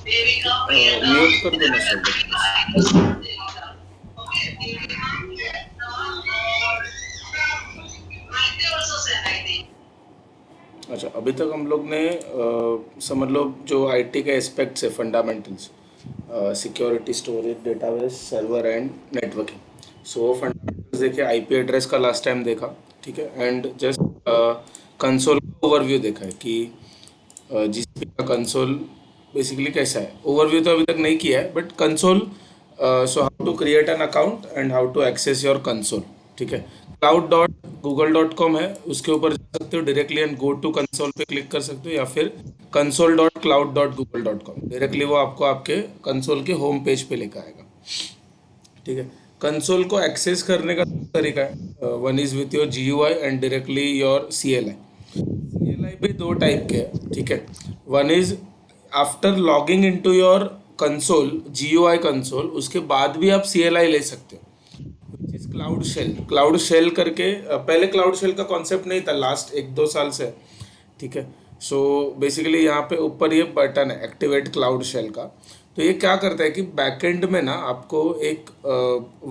Mute कर दो ना शोल्डर प्लीज। अच्छा, अभी तक हम लोग ने समझ लो जो आईटी के एस्पेक्ट्स है, fundamentals, security, storage, database, server and networking. So fundamentals देखे, आईपी एड्रेस का लास्ट टाइम देखा, ठीक है, एंड जस्ट कंसोल का ओवरव्यू देखा है कि जीसीपी का कंसोल बेसिकली कैसा है। ओवरव्यू तो अभी तक नहीं किया है, but console, so how to create an account and how to access your console, ठीक है। cloud.google.com है, उसके ऊपर जा सकते हो directly and go to console पे क्लिक कर सकते हो, या फिर console.cloud.google.com डायरेक्टली वो आपको आपके कंसोल के होम पेज पे लेकर आएगा, ठीक है। कंसोल को एक्सेस करने का दो तरीका है, one is with your GUI and directly your CLI। CLI भी दो टाइप के हैं, ठीक है। One is after logging into your console, GUI console, उसके बाद भी आप CLI ले सकते हो, which is cloud shell. Cloud shell करके, पहले क्लाउड शेल का कॉन्सेप्ट नहीं था, लास्ट 1-2 साल से, ठीक है। सो बेसिकली यहाँ पे ऊपर ये बटन है एक्टिवेट क्लाउड शेल का। तो ये क्या करता है कि बैकएंड में ना आपको एक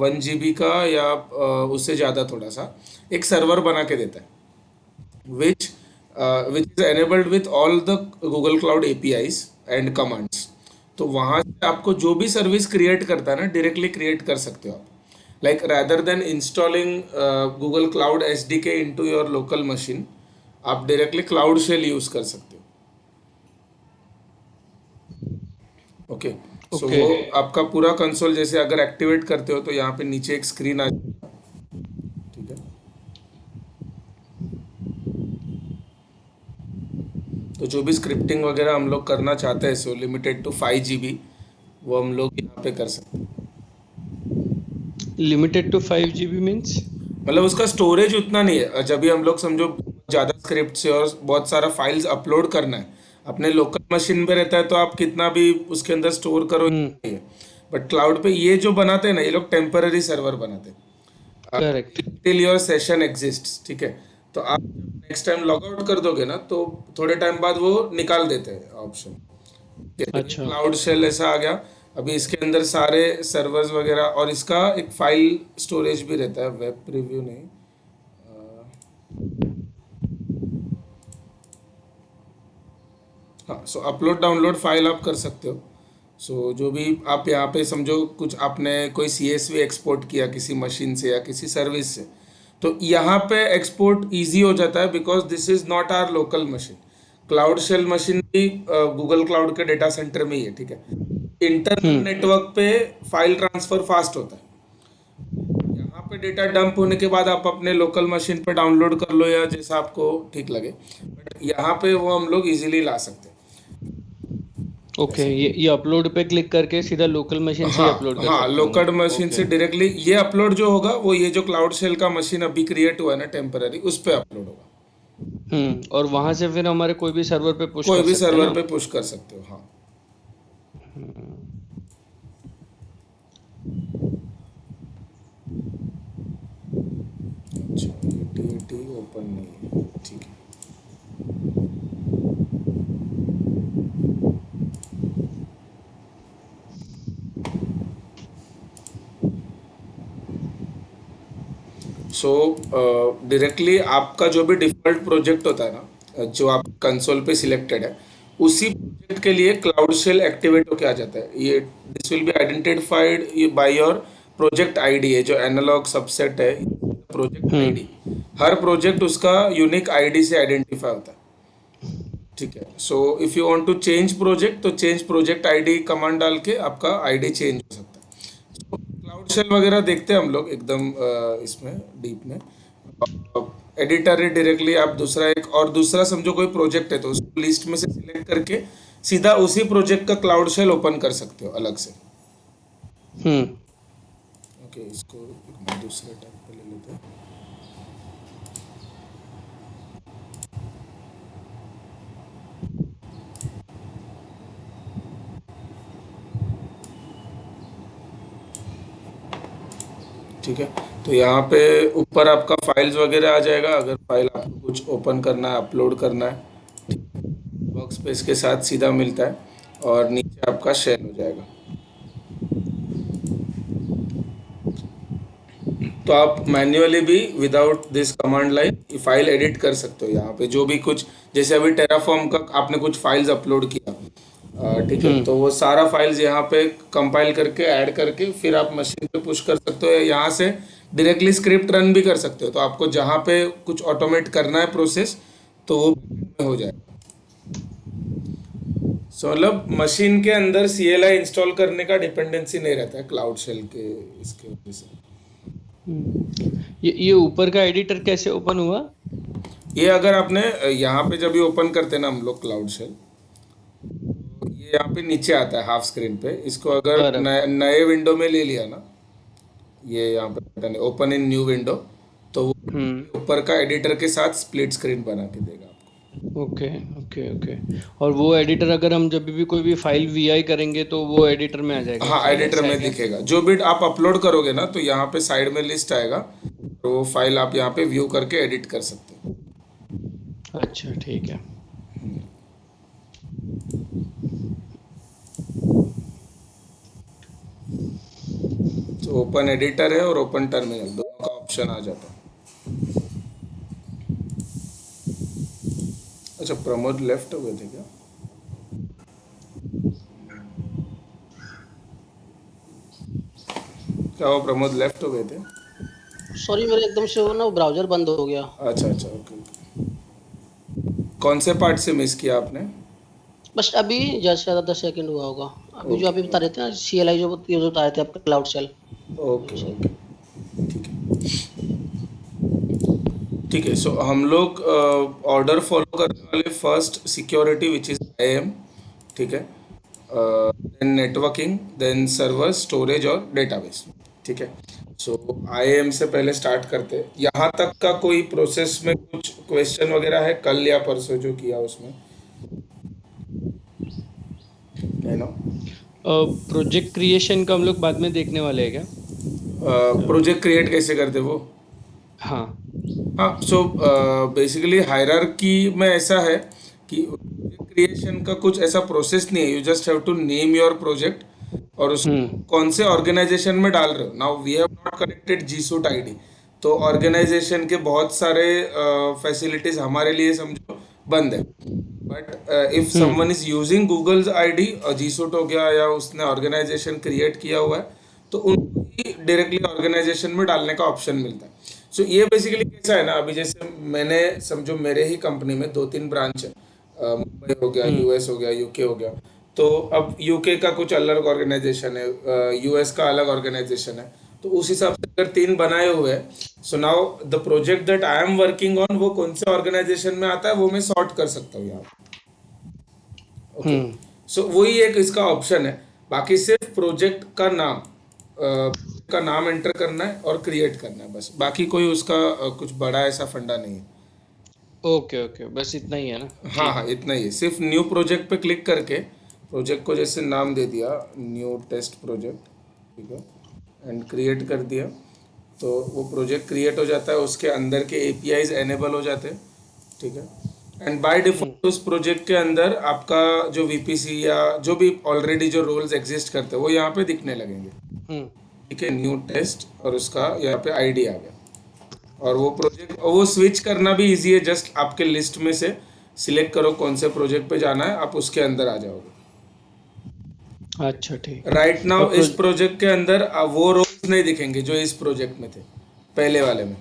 1 GB का या उससे ज़्यादा थोड़ा सा एक सर्वर बना के देता है, which which is enabled with all the Google Cloud APIs and commands। तो वहाँ से आपको जो भी सर्विस क्रिएट करता है ना, डायरेक्टली क्रिएट कर सकते हो आप, like rather than installing Google cloud SDK into your local machine, आप डायरेक्टली क्लाउड शेल यूज कर सकते हो। Okay, so okay. वो आपका पूरा कंसोल जैसे अगर एक्टिवेट करते हो तो यहाँ पे नीचे एक स्क्रीन आ जाएगा, ठीक है। तो जो भी स्क्रिप्टिंग वगैरह हम लोग करना चाहते हैं, सो लिमिटेड टू 5 GB, वो हम लोग यहाँ पे कर सकते हैं। Limited to 5 GB means? मतलब उसका स्टोरेज उतना नहीं है, जब भी हम लोग समझो ज़्यादा स्क्रिप्ट से और बहुत सारा फाइल्स अपलोड करना है, अपने लोकल मशीन पे रहता है तो आप कितना भी उसके अंदर स्टोर करो हम्म। ये है। बट क्लाउड पे ये जो बनाते हैं ना, ये लोग टेम्पररी सर्वर बनाते हैं correct. Till your session exist, ठीक है। तो आप जब नेक्स्ट टाइम लॉग आउट कर दोगे ना, तो थोड़े टाइम बाद वो निकाल देते हैं ऑप्शन, ठीक है। तो ये अच्छा। क्लाउड शेल ऐसा आ गया। अभी इसके अंदर सारे सर्वर्स वगैरह, और इसका एक फाइल स्टोरेज भी रहता है, वेब प्रीव्यू नहीं। हाँ, सो अपलोड डाउनलोड फाइल आप कर सकते हो। सो जो भी आप यहाँ पे समझो कुछ आपने कोई CSV एक्सपोर्ट किया किसी मशीन से या किसी सर्विस से, तो यहाँ पे एक्सपोर्ट इजी हो जाता है, because this is not our local machine. Cloud shell machine भी गूगल क्लाउड के डेटा सेंटर में ही है, ठीक है। Internal hmm. नेटवर्क पे फाइल ट्रांसफर फास्ट होता है। यहाँ पे डेटा डंप होने के बाद आप अपने लोकल मशीन पे डाउनलोड कर लो या जैसा आपको ठीक लगे, बट यहाँ पे वो हम लोग इजीली ला सकते हैं, ओके, ऐसा। ये अपलोड पे क्लिक करके सीधा लोकल मशीन से ही अपलोड हाँ कर हाँ, सकता हूँ मैं। Local machine okay. से डायरेक्टली ये अपलोड जो होगा, वो ये जो क्लाउड शेल का मशीन अभी क्रिएट हुआ है ना टेम्पररी, उस पे अपलोड होगा। और वहां से फिर हमारे कोई भी सर्वर पे पुश कोई कर भी सकते हैं सर्वर ना? पे पुश कर सकते हो, हाँ। अच्छा, ये टी ओपन नहीं है, ठीक है। सो डायरेक्टली आपका जो भी डिफॉल्ट प्रोजेक्ट होता है ना, जो आप कंसोल पे सिलेक्टेड है, उसी प्रोजेक्ट के लिए क्लाउड शेल एक्टिवेट होके आ जाता है। ये this will be identified by your project ID है, जो एनालॉग सबसेट है, प्रोजेक्ट हम्म। आईडी। हर प्रोजेक्ट उसका यूनिक आईडी से आइडेंटिफाई होता है, ठीक है। So if you want to change project, तो चेंज प्रोजेक्ट आईडी कमांड डाल के आपका आईडी चेंज हो सकता है। क्लाउड शेल वगैरह देखते हैं हम लोग एकदम इसमें डीप में। एडिटर है, डायरेक्टली आप दूसरा एक और दूसरा समझो कोई प्रोजेक्ट है तो उसको लिस्ट में से सिलेक्ट करके सीधा उसी प्रोजेक्ट का क्लाउड शेल ओपन कर सकते हो अलग से। हम्म। ओके, इसको एक दूसरे टैब पे ले लेते हैं। ठीक है, तो यहाँ पे ऊपर आपका फाइल्स वगैरह आ जाएगा, अगर फाइल आपको कुछ ओपन करना है, अपलोड करना है, वर्क स्पेस के साथ सीधा मिलता है। और नीचे नीचे आपका शेल हो जाएगा। तो आप मैन्युअली भी without this command line file edit कर सकते हो यहाँ पे, जो भी कुछ, जैसे अभी टेराफॉर्म का आपने कुछ फाइल्स अपलोड किया, ठीक है, तो वो सारा फाइल्स यहाँ पे कंपाइल करके ऐड करके फिर आप मशीन पे पुश कर सकते हो, या यहाँ से डायरेक्टली स्क्रिप्ट रन भी कर सकते हो। तो आपको जहाँ पे कुछ ऑटोमेट करना है प्रोसेस, तो वो हो जाएगा। सो मतलब मशीन के अंदर CLI इंस्टॉल करने का डिपेंडेंसी नहीं रहता है क्लाउड शेल के इसके वजह से। ये ऊपर का एडिटर कैसे ओपन हुआ? ये अगर आपने यहाँ पे जब भी ओपन करते हैं ना हम लोग क्लाउड शेल, ये यहाँ पे नीचे आता है हाफ स्क्रीन पे, इसको अगर बराबर। नए विंडो में ले लिया ना, ये यहाँ पे बटन है ओपन इन न्यू विंडो, तो वो हम्म। ऊपर का एडिटर के साथ स्प्लिट स्क्रीन बना के देगा आपको। Okay, okay, okay. और वो एडिटर अगर हम जब भी कोई भी फाइल वीआई करेंगे तो वो एडिटर में आ जाएगा, हाँ, ऐसा एडिटर ऐसा है में क्या? दिखेगा, जो भी आप अपलोड करोगे ना, तो यहाँ पे साइड में लिस्ट आएगा, तो वो फाइल आप यहाँ पे व्यू करके एडिट कर सकते हो। अच्छा, ठीक है। तो ओपन एडिटर है और ओपन टर्मिनल दोनों का ऑप्शन आ जाता है। अच्छा, प्रमोद लेफ्ट हो गए थे क्या? क्या वो प्रमोद लेफ्ट हो गए थे? सॉरी, मेरे एकदम से वो ना ब्राउजर बंद हो गया। अच्छा अच्छा, ओके ओके। कौन से पार्ट से मिस किया आपने? बस अभी जस्ट ज्यादा 10 सेकंड हुआ होगा। अभी जो अभी ओके बता रहे थे ना, CLI जो बता रहे थे आपका क्लाउड सेल। ओके ओके, ठीक है ठीक है। सो हम लोग ऑर्डर फॉलो करने वाले, first security which is IAM, ठीक है, then networking, then server, storage और डेटाबेस, ठीक है। सो IAM से पहले स्टार्ट करते हैं। यहाँ तक का कोई प्रोसेस में कुछ क्वेश्चन वगैरह है कल या परसों जो किया उसमें, है ना? प्रोजेक्ट क्रिएशन का हम लोग बाद में देखने वाले हैं क्या? प्रोजेक्ट क्रिएट कैसे करते वो? हाँ। हाँ, सो बेसिकली हायरार्की में ऐसा है कि क्रिएशन का कुछ ऐसा प्रोसेस नहीं है, you just have to name your project और उसको हम्म। कौन से ऑर्गेनाइजेशन में डाल रहे हो। Now we have not connected G Suite ID, तो ऑर्गेनाइजेशन के बहुत सारे फैसिलिटीज हमारे लिए समझो बंद है। But if someone is using Google's ID और जीसूट हो गया या उसने ऑर्गेनाइजेशन क्रिएट किया हुआ है, तो उनको ही डायरेक्टली ऑर्गेनाइजेशन में डालने का ऑप्शन मिलता है। सो ये बेसिकली कैसा है ना, अभी जैसे मैंने समझो मेरे ही कंपनी में 2-3 ब्रांच है, मुंबई हो गया, US हो गया, UK हो गया। तो अब UK का कुछ अलग ऑर्गेनाइजेशन है, US का अलग ऑर्गेनाइजेशन है, तो उस हिसाब से अगर 3 बनाए हुए हैं, so now the project that I am working on वो कौन से ऑर्गेनाइजेशन में आता है वो मैं सॉर्ट कर सकता हूँ यहाँ। ओके, हम्म। सो वही एक इसका ऑप्शन है। बाकी सिर्फ प्रोजेक्ट का नाम एंटर करना है और क्रिएट करना है, बस। बाकी कोई उसका कुछ बड़ा ऐसा फंडा नहीं है। ओके, ओके, बस इतना ही है ना? हाँ ठीक हाँ, है। इतना ही है। सिर्फ न्यू प्रोजेक्ट पे क्लिक करके प्रोजेक्ट को जैसे नाम दे दिया न्यू टेस्ट प्रोजेक्ट, ठीक है, एंड क्रिएट कर दिया, तो वो प्रोजेक्ट क्रिएट हो जाता है, उसके अंदर के APIs एनेबल हो जाते हैं, ठीक है। एंड बाय डिफॉल्ट उस प्रोजेक्ट के अंदर आपका जो VPC या जो भी ऑलरेडी जो रोल्स एग्जिस्ट करते हैं वो यहाँ पे दिखने लगेंगे, हम्म। ठीक है। न्यू टेस्ट और उसका यहाँ पे ID आ गया, और वो प्रोजेक्ट वो स्विच करना भी इजी है, जस्ट आपके लिस्ट में से सिलेक्ट करो कौन से प्रोजेक्ट पे जाना है, आप उसके अंदर आ जाओगे। अच्छा, ठीक है। राइट और नाउ इस प्रोजेक्ट के अंदर वो रोल्स नहीं दिखेंगे जो इस प्रोजेक्ट में थे पहले वाले में,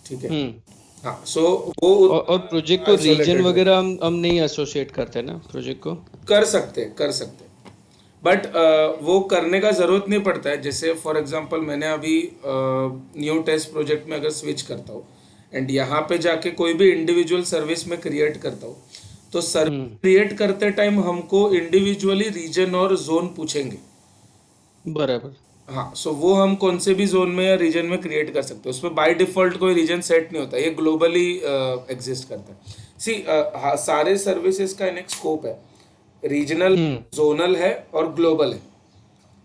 ठीक है। हम्म। हाँ, सो वो और प्रोजेक्ट को रीजन आइसोलेटेड वगैरह हम नहीं एसोसिएट करते ना प्रोजेक्ट को? कर सकते, बट वो करने का ज़रूरत नहीं पड़ता है। जैसे फॉर एग्जांपल मैंने अभी न्यू टेस्ट प्रोजेक्ट में अगर स्विच करता हूँ एंड यहाँ पे जाके कोई भी इंडिविजुअल सर्विस में क्रिएट करता हूँ, तो सर्विस क्रिएट करते टाइम हमको इंडिविजुअली रीजन और जोन पूछेंगे। बराबर। हाँ, सो वो हम कौन से भी जोन में या रीजन में क्रिएट कर सकते हैं, उसमें बाय डिफॉल्ट कोई रीजन सेट नहीं होता, ये ग्लोबली एग्जिस्ट करता है। सी सारे सर्विसेज का एक स्कोप है, रीजनल, जोनल है और ग्लोबल है,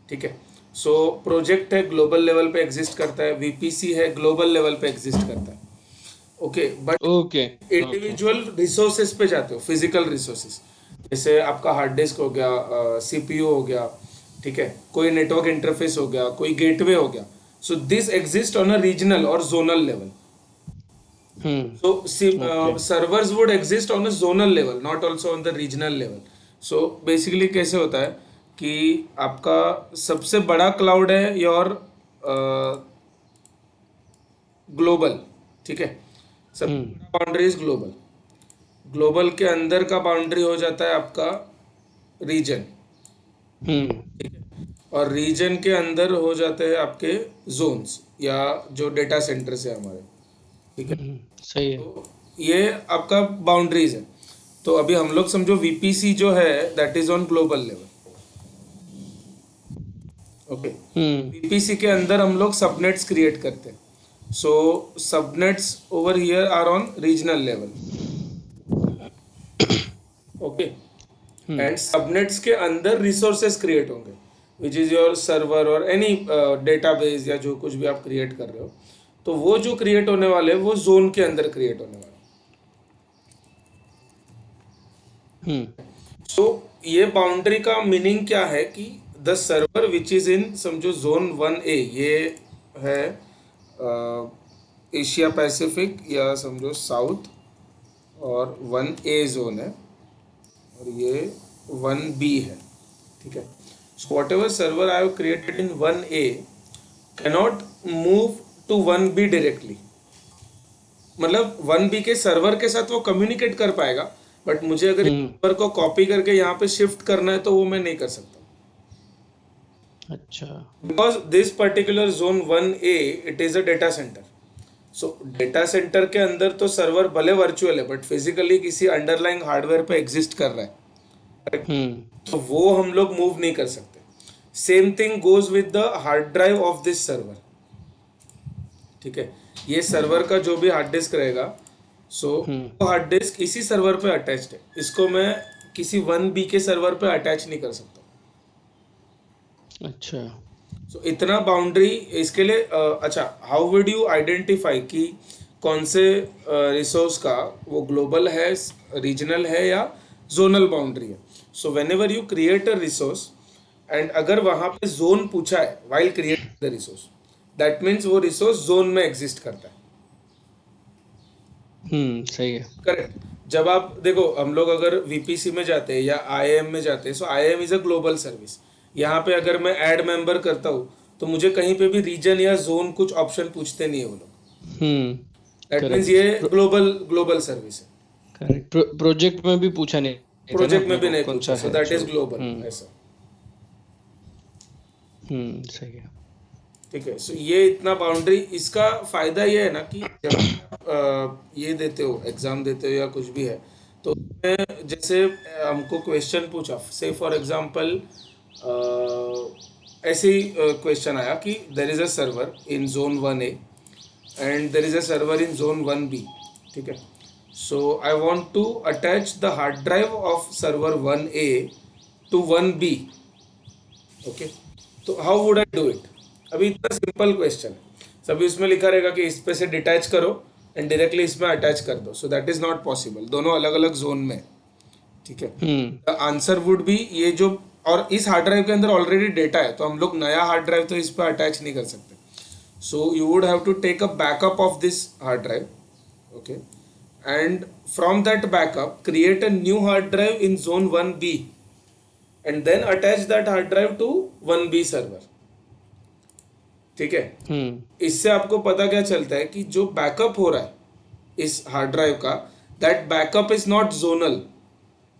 ठीक है। सो प्रोजेक्ट है ग्लोबल लेवल पे एग्जिस्ट करता है, VPC है ग्लोबल लेवल पे एग्जिस्ट करता है, okay, but okay okay individual resources पे जाते हो, फिजिकल रिसोर्सेज, जैसे आपका हार्ड डिस्क हो गया, सीपीयू हो गया, ठीक है, कोई नेटवर्क इंटरफेस हो गया, कोई गेटवे हो गया. So this exist on a regional और zonal level. So okay servers would exist on a zonal level, not also on the regional level. So basically कैसे होता है कि आपका सबसे बड़ा क्लाउड है योर ग्लोबल, ठीक है, सबसे बड़ा बाउंड्री इज ग्लोबल. ग्लोबल के अंदर का बाउंड्री हो जाता है आपका रीजन, ठीक है, और रीजन के अंदर हो जाते हैं आपके जोन्स या जो डेटा सेंटर्स है हमारे, ठीक है. सही है तो ये आपका बाउंड्रीज है. तो अभी हम लोग समझो वीपीसी जो है that is on global level. Okay, VPC के अंदर हम लोग सबनेट्स क्रिएट करते हैं. So subnets over here are on regional level. Okay, and subnets के अंदर रिसोर्सेस क्रिएट होंगे विच इज योर सर्वर और एनी डेटाबेस या जो कुछ भी आप क्रिएट कर रहे हो. तो वो जो क्रिएट होने वाले वो जोन के अंदर क्रिएट होने वाले. सो ये बाउंड्री का मीनिंग क्या है कि the server which is in समझो जोन 1A, ये है एशिया पैसिफिक या समझो साउथ, और 1A जोन है, और ये 1B है, ठीक है. So whatever server I have created in 1A cannot move to 1B directly. मतलब 1B के सर्वर के साथ वो कम्युनिकेट कर पाएगा, बट मुझे अगर सर्वर को कॉपी करके यहाँ पे शिफ्ट करना है तो वो मैं नहीं कर सकता. अच्छा because this particular zone 1A it is a data centre. So data centre के अंदर तो सर्वर भले वर्चुअल है बट फिजिकली किसी अंडरलाइंग हार्डवेयर पे एग्जिस्ट कर रहा है, तो वो हम लोग मूव नहीं कर सकते. Same thing goes with the hard drive of this server, ठीक है. ये सर्वर का जो भी हार्ड डिस्क रहेगा, सो वो हार्ड डिस्क इसी सर्वर पे अटैच्ड है. इसको मैं किसी 1B के सर्वर पे अटैच नहीं कर सकता. अच्छा सो इतना बाउंड्री इसके लिए. अच्छा, हाउ वुड यू आइडेंटिफाई कि कौन से रिसोर्स का वो ग्लोबल है, रीजनल है या जोनल बाउंड्री है. So when ever you create a resource and अगर वहां पे जोन पूछा है while create the resource, that means वो रिसोर्स जोन में एग्जिस्ट करता है. सही है करेक्ट. जब आप देखो हम लोग अगर वीपीसी में जाते हैं या आईएएम में जाते हैं, so IAM is a global service. यहाँ पे अगर मैं ऐड मेंबर करता हूँ तो मुझे कहीं पे भी रीजन या जोन कुछ ऑप्शन पूछते नहीं है वो लोग. दैट मीन्स ये ग्लोबल ग्लोबल सर्विस है. करेक्ट प्रोजेक्ट में भी पूछा नहीं था ना प्रोजेक्ट अपने में भी को नहीं कौन पूछा, सा सो है दैट इज जो ग्लोबल ऐसा. सही है ठीक है. सो ये इतना बाउंड्री, इसका फायदा ये है ना कि जब आप ये देते हो, एग्जाम देते हो या कुछ भी है, तो उसमें जैसे हमको क्वेश्चन पूछा, से फॉर एग्जांपल ऐसे ही क्वेश्चन आया कि there is a server in zone 1A and there is a server in zone 1B, ठीक है. So I want to attach the hard drive of server 1A to 1B. Okay, तो how would I do it. अभी इतना simple question है, सभी उसमें लिखा रहेगा कि इस पे से डिटैच करो एंड डायरेक्टली इसमें अटैच कर दो. So that is not possible, दोनों अलग अलग जोन में है, ठीक है. द आंसर वुड बी ये जो, और इस हार्ड ड्राइव के अंदर ऑलरेडी डेटा है, तो हम लोग नया हार्ड ड्राइव तो इस पर अटैच नहीं कर सकते. So you would have to take a backup of this hard drive, okay, and from that backup create a new hard drive in zone 1B and then attach that hard drive to 1B server. ठीक है. इससे आपको पता क्या चलता है कि जो बैकअप हो रहा है इस हार्ड ड्राइव का, that backup is not zonal,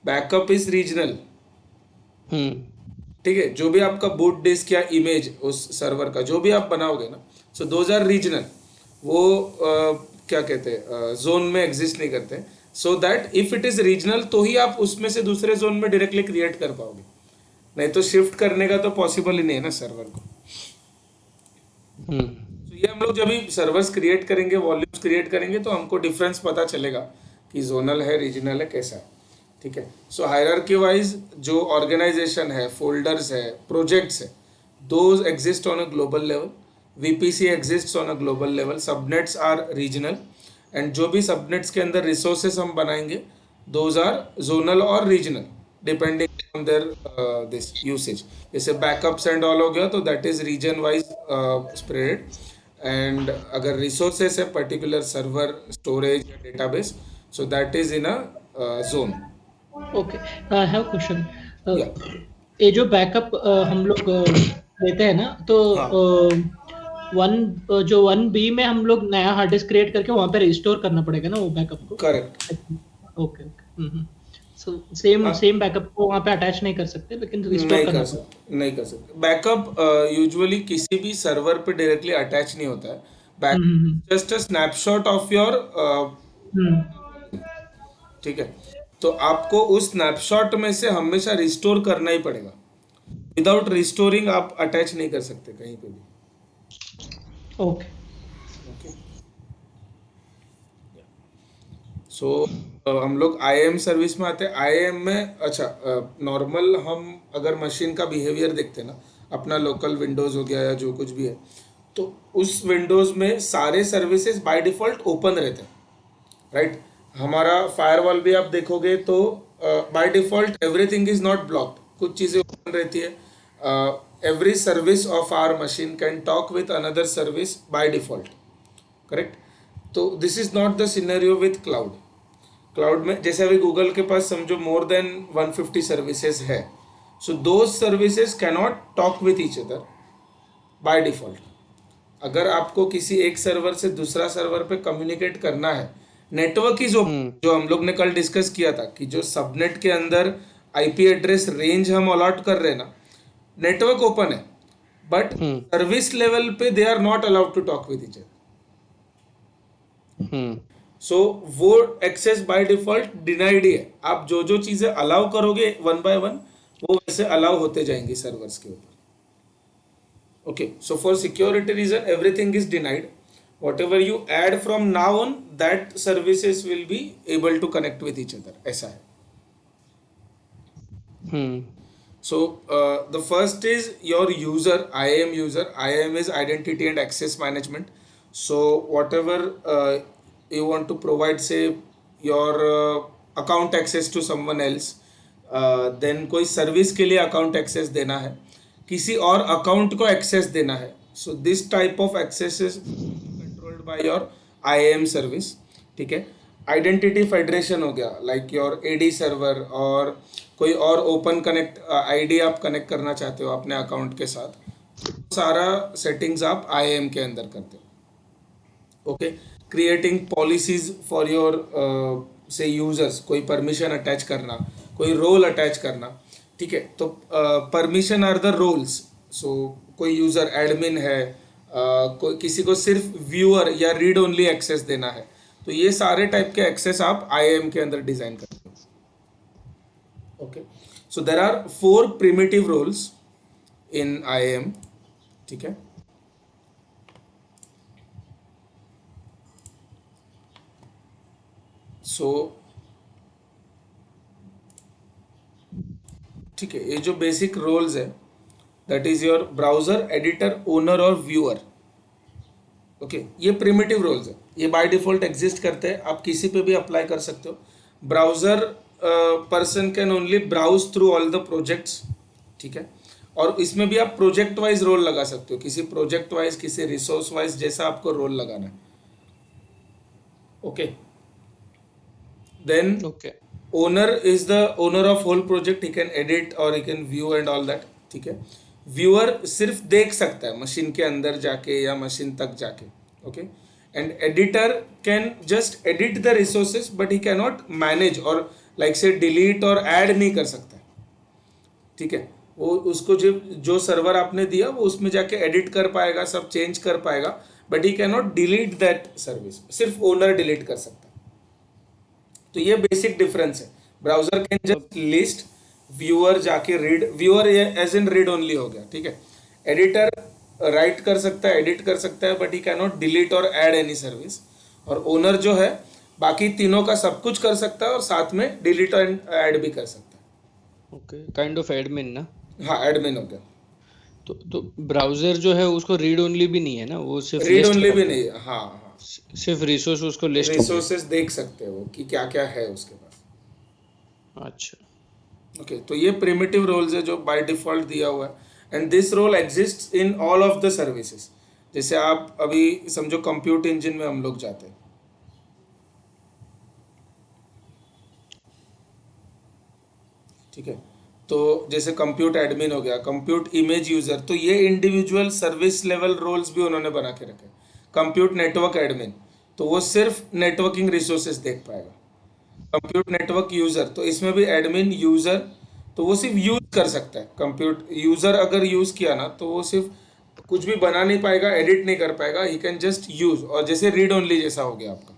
backup is regional. ठीक है. जो भी आपका बूट डिस्क या इमेज उस सर्वर का जो भी आप बनाओगे ना, सो दोज आर रीजनल. वो क्या कहते हैं, जोन में एग्जिस्ट नहीं करते. So that if it is regional तो ही आप उसमें से दूसरे जोन में डायरेक्टली क्रिएट कर पाओगे, नहीं तो शिफ्ट करने का तो पॉसिबल ही नहीं है ना सर्वर को. तो ये हम लोग जब भी सर्वर्स क्रिएट करेंगे, वॉल्यूम्स क्रिएट करेंगे, तो हमको डिफरेंस पता चलेगा कि जोनल है, रीजनल है, कैसा है. ठीक है. सो हायरार्की वाइज जो ऑर्गेनाइजेशन है, फोल्डर्स है, प्रोजेक्ट्स है, those exist on a global level. VPC exists on a global level, subnets are regional, and जो भी सबनेट्स के अंदर रिसोर्सेस हम बनाएंगे दोज आर जोनल और regional depending on their this usage. जैसे बैकअप्स एंड ऑल हो गया तो that is region wise spread. And अगर रिसोर्सेस है पर्टिकुलर सर्वर स्टोरेज या database so that is in a zone. Okay, I have question. या ये जो बैकअप हम लोग लेते हैं ना, तो हाँ जो 1B में हम लोग नया हार्ड डिस्क क्रिएट करके वहाँ पे रिस्टोर करना पड़ेगा ना वो बैकअप को. Correct. Okay okay. So same backup को वहाँ पे अटैच नहीं कर सकते, लेकिन रिस्टोर नहीं करना कर सकते, नहीं कर सकते. बैकअप यूजुअली किसी भी सर्वर पे डायरेक्टली अटैच नहीं होता है. Backup just a snapshot of your. ठीक है, तो आपको उस स्नैपशॉट में से हमेशा रिस्टोर करना ही पड़ेगा. विदाउट रिस्टोरिंग आप अटैच नहीं कर सकते कहीं पे भी. ओके. ओके. सो हम लोग आईएएम सर्विस में आते हैं. आईएएम में अच्छा नॉर्मल हम अगर मशीन का बिहेवियर देखते हैं ना, अपना लोकल विंडोज हो गया या जो कुछ भी है, तो उस विंडोज में सारे सर्विसेज बाय डिफॉल्ट ओपन रहते हैं. राइट. हमारा फायरवॉल भी आप देखोगे तो by default everything is not blocked. कुछ चीज़ें ओपन रहती है. Every service of our machine can talk with another service by default. Correct. तो this is not the scenario with cloud. Cloud में जैसे अभी गूगल के पास समझो मोर देन 150 सर्विसेज है. So those services cannot talk with each other by default. अगर आपको किसी एक सर्वर से दूसरा सर्वर पे कम्युनिकेट करना है, नेटवर्क इज ओपन. जो हम लोग ने कल डिस्कस किया था कि जो सबनेट के अंदर आईपी एड्रेस रेंज हम अलॉट कर रहे हैं ना, नेटवर्क ओपन है बट सर्विस लेवल पे they are not allowed to talk with each other. So वो एक्सेस बाय डिफॉल्ट डिनाइड ही है. आप जो जो चीजें अलाउ करोगे वन बाय वन वो वैसे अलाउ होते जाएंगी सर्वर्स के ऊपर. Okay. So for security reason everything is denied. whatever you add from now on that services will be able to connect with each other. ऐसा है. So the first is your user, IAM user. IAM is identity and access management. So whatever you want to provide, say your account access to someone else, then कोई service के लिए account access देना है, किसी और account को access देना है. So this type of access is controlled by your IAM service. ठीक है. आइडेंटिटी फेडरेशन हो गया, लाइक योर एडी सर्वर और कोई और ओपन कनेक्ट आईडी आप कनेक्ट करना चाहते हो अपने अकाउंट के साथ, सारा सेटिंग्स आप IAM के अंदर करते हो. Okay. Creating policies for your से यूजर्स, कोई परमिशन अटैच करना, कोई रोल अटैच करना. ठीक है. तो परमिशन आर द रोल्स. सो कोई यूजर एडमिन है, कोई किसी को सिर्फ व्यूअर या रीड ओनली एक्सेस देना है, तो ये सारे टाइप के एक्सेस आप IAM के अंदर डिजाइन करते हो. Okay. So there are 4 primitive roles in IAM. ठीक है. सो ठीक है, ये जो बेसिक रोल्स है that is your browser, editor, owner और व्यूअर. ओके. ये प्रिमिटिव रोल्स है, ये बाय डिफॉल्ट एग्जिस्ट करते हैं. आप किसी पे भी अप्लाई कर सकते हो. Browser person can only browse through all the projects. ठीक है. और इसमें भी आप प्रोजेक्ट वाइज रोल लगा सकते हो, किसी प्रोजेक्ट वाइज, किसी रिसोर्स वाइज, जैसा आपको रोल लगाना है. Okay. Then owner is the owner of whole project. He can edit और he can view and all that. ठीक है. व्यूअर सिर्फ देख सकता है मशीन के अंदर जाके या मशीन तक जाके. Okay. And editor can just edit the resources but he can not manage और लाइक से डिलीट और ऐड नहीं कर सकता. ठीक है. वो उसको जो सर्वर आपने दिया वो उसमें जाके एडिट कर पाएगा, सब चेंज कर पाएगा, but he can not delete that service. सिर्फ ओनर डिलीट कर सकता है. तो ये बेसिक डिफरेंस है. Browser can just list, viewer जाके read, viewer as in read only हो गया. ठीक है. एडिटर राइट कर सकता है, एडिट कर सकता है, but he can not delete और ऐड एनी सर्विस. और ओनर जो है बाकी तीनों का सब कुछ कर सकता है और साथ में डिलीट एंड ऐड भी कर सकता है. ओके. काइंड ऑफ एडमिन ना. हाँ, एडमिन हो गया. तो ब्राउजर जो है उसको रीड ओनली भी नहीं है ना, वो सिर्फ रीड ओनली भी नहीं है. हाँ हाँ. सिर्फ रिसोर्स उसको लिस्ट होंगे। रिसोर्सेज देख सकते हो कि क्या क्या है उसके पास। अच्छा। ओके, तो ये प्रिमिटिव रोल्स है जो बाय डिफॉल्ट दिया हुआ है, and this role exist in all of the services. जैसे आप अभी समझो कंप्यूट इंजन में हम लोग जाते हैं, ठीक है, तो जैसे कंप्यूट एडमिन हो गया, कंप्यूट इमेज यूजर, तो ये इंडिविजुअल सर्विस लेवल रोल्स भी उन्होंने बना के रखे। कंप्यूट नेटवर्क एडमिन, तो वो सिर्फ नेटवर्किंग रिसोर्सेज देख पाएगा। कंप्यूट नेटवर्क यूजर, तो इसमें भी एडमिन यूजर, तो वो सिर्फ यूज कर सकता है। कंप्यूट यूजर अगर यूज किया ना तो वो सिर्फ कुछ भी बना नहीं पाएगा, एडिट नहीं कर पाएगा, ही कैन जस्ट यूज, और जैसे रीड ओनली जैसा हो गया आपका,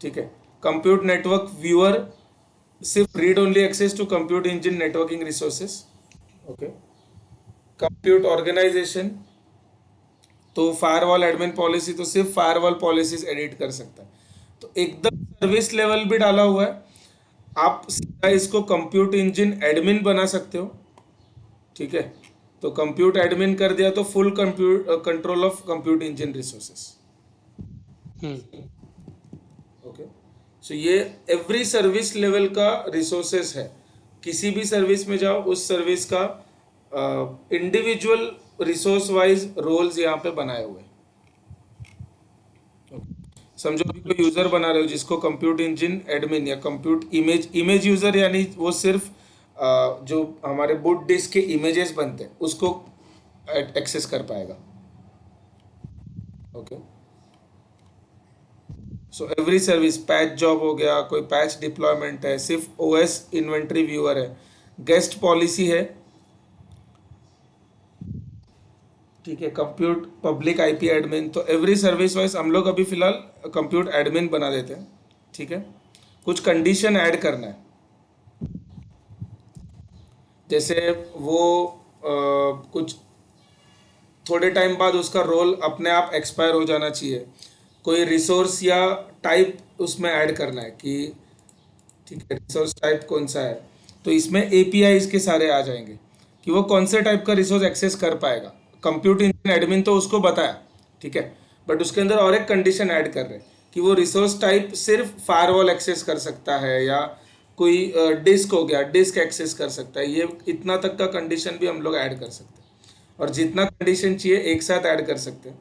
ठीक है। कंप्यूट नेटवर्क व्यूअर, सिर्फ read only access to compute engine networking resources. Okay, compute organization, तो फायरवॉल एडमिन पॉलिसी, तो सिर्फ फायरवॉल पॉलिसीज एडिट कर सकता है। तो एकदम सर्विस लेवल भी डाला हुआ है। आप सीधा इसको कंप्यूट इंजन एडमिन बना सकते हो, ठीक है। तो कंप्यूट एडमिन कर दिया तो full control of compute engine resources. Hmm. Okay, so ये एवरी सर्विस लेवल का रिसोर्सेस है। किसी भी सर्विस में जाओ, उस सर्विस का इंडिविजुअल रिसोर्स वाइज रोल्स यहाँ पे बनाए हुए हैं। समझो अभी कोई यूजर बना रहे हो जिसको कंप्यूट इंजन एडमिन या कंप्यूट इमेज यूजर, यानी वो सिर्फ जो हमारे बूट डिस्क के इमेजेस बनते हैं उसको एक्सेस कर पाएगा। Okay, so every service, patch job हो गया, कोई पैच डिप्लॉयमेंट है, सिर्फ ओएस इन्वेंट्री व्यूअर है, गेस्ट पॉलिसी है, ठीक है, कंप्यूट पब्लिक आईपी एडमिन। तो एवरी सर्विस वाइज हम लोग अभी फिलहाल कंप्यूट एडमिन बना देते हैं, ठीक है। कुछ कंडीशन ऐड करना है, जैसे वो कुछ थोड़े टाइम बाद उसका रोल अपने आप एक्सपायर हो जाना चाहिए। कोई रिसोर्स या टाइप उसमें ऐड करना है कि ठीक है, रिसोर्स टाइप कौन सा है, तो इसमें एपीआई इसके सारे आ जाएंगे कि वो कौन से टाइप का रिसोर्स एक्सेस कर पाएगा। कंप्यूट इंजन एडमिन तो उसको बताया, ठीक है, बट उसके अंदर और एक कंडीशन ऐड कर रहे हैं कि वो रिसोर्स टाइप सिर्फ फायरवॉल एक्सेस कर सकता है, या कोई डिस्क हो गया, डिस्क एक्सेस कर सकता है। ये इतना तक का कंडीशन भी हम लोग ऐड कर सकते हैं, और जितना कंडीशन चाहिए एक साथ ऐड कर सकते हैं,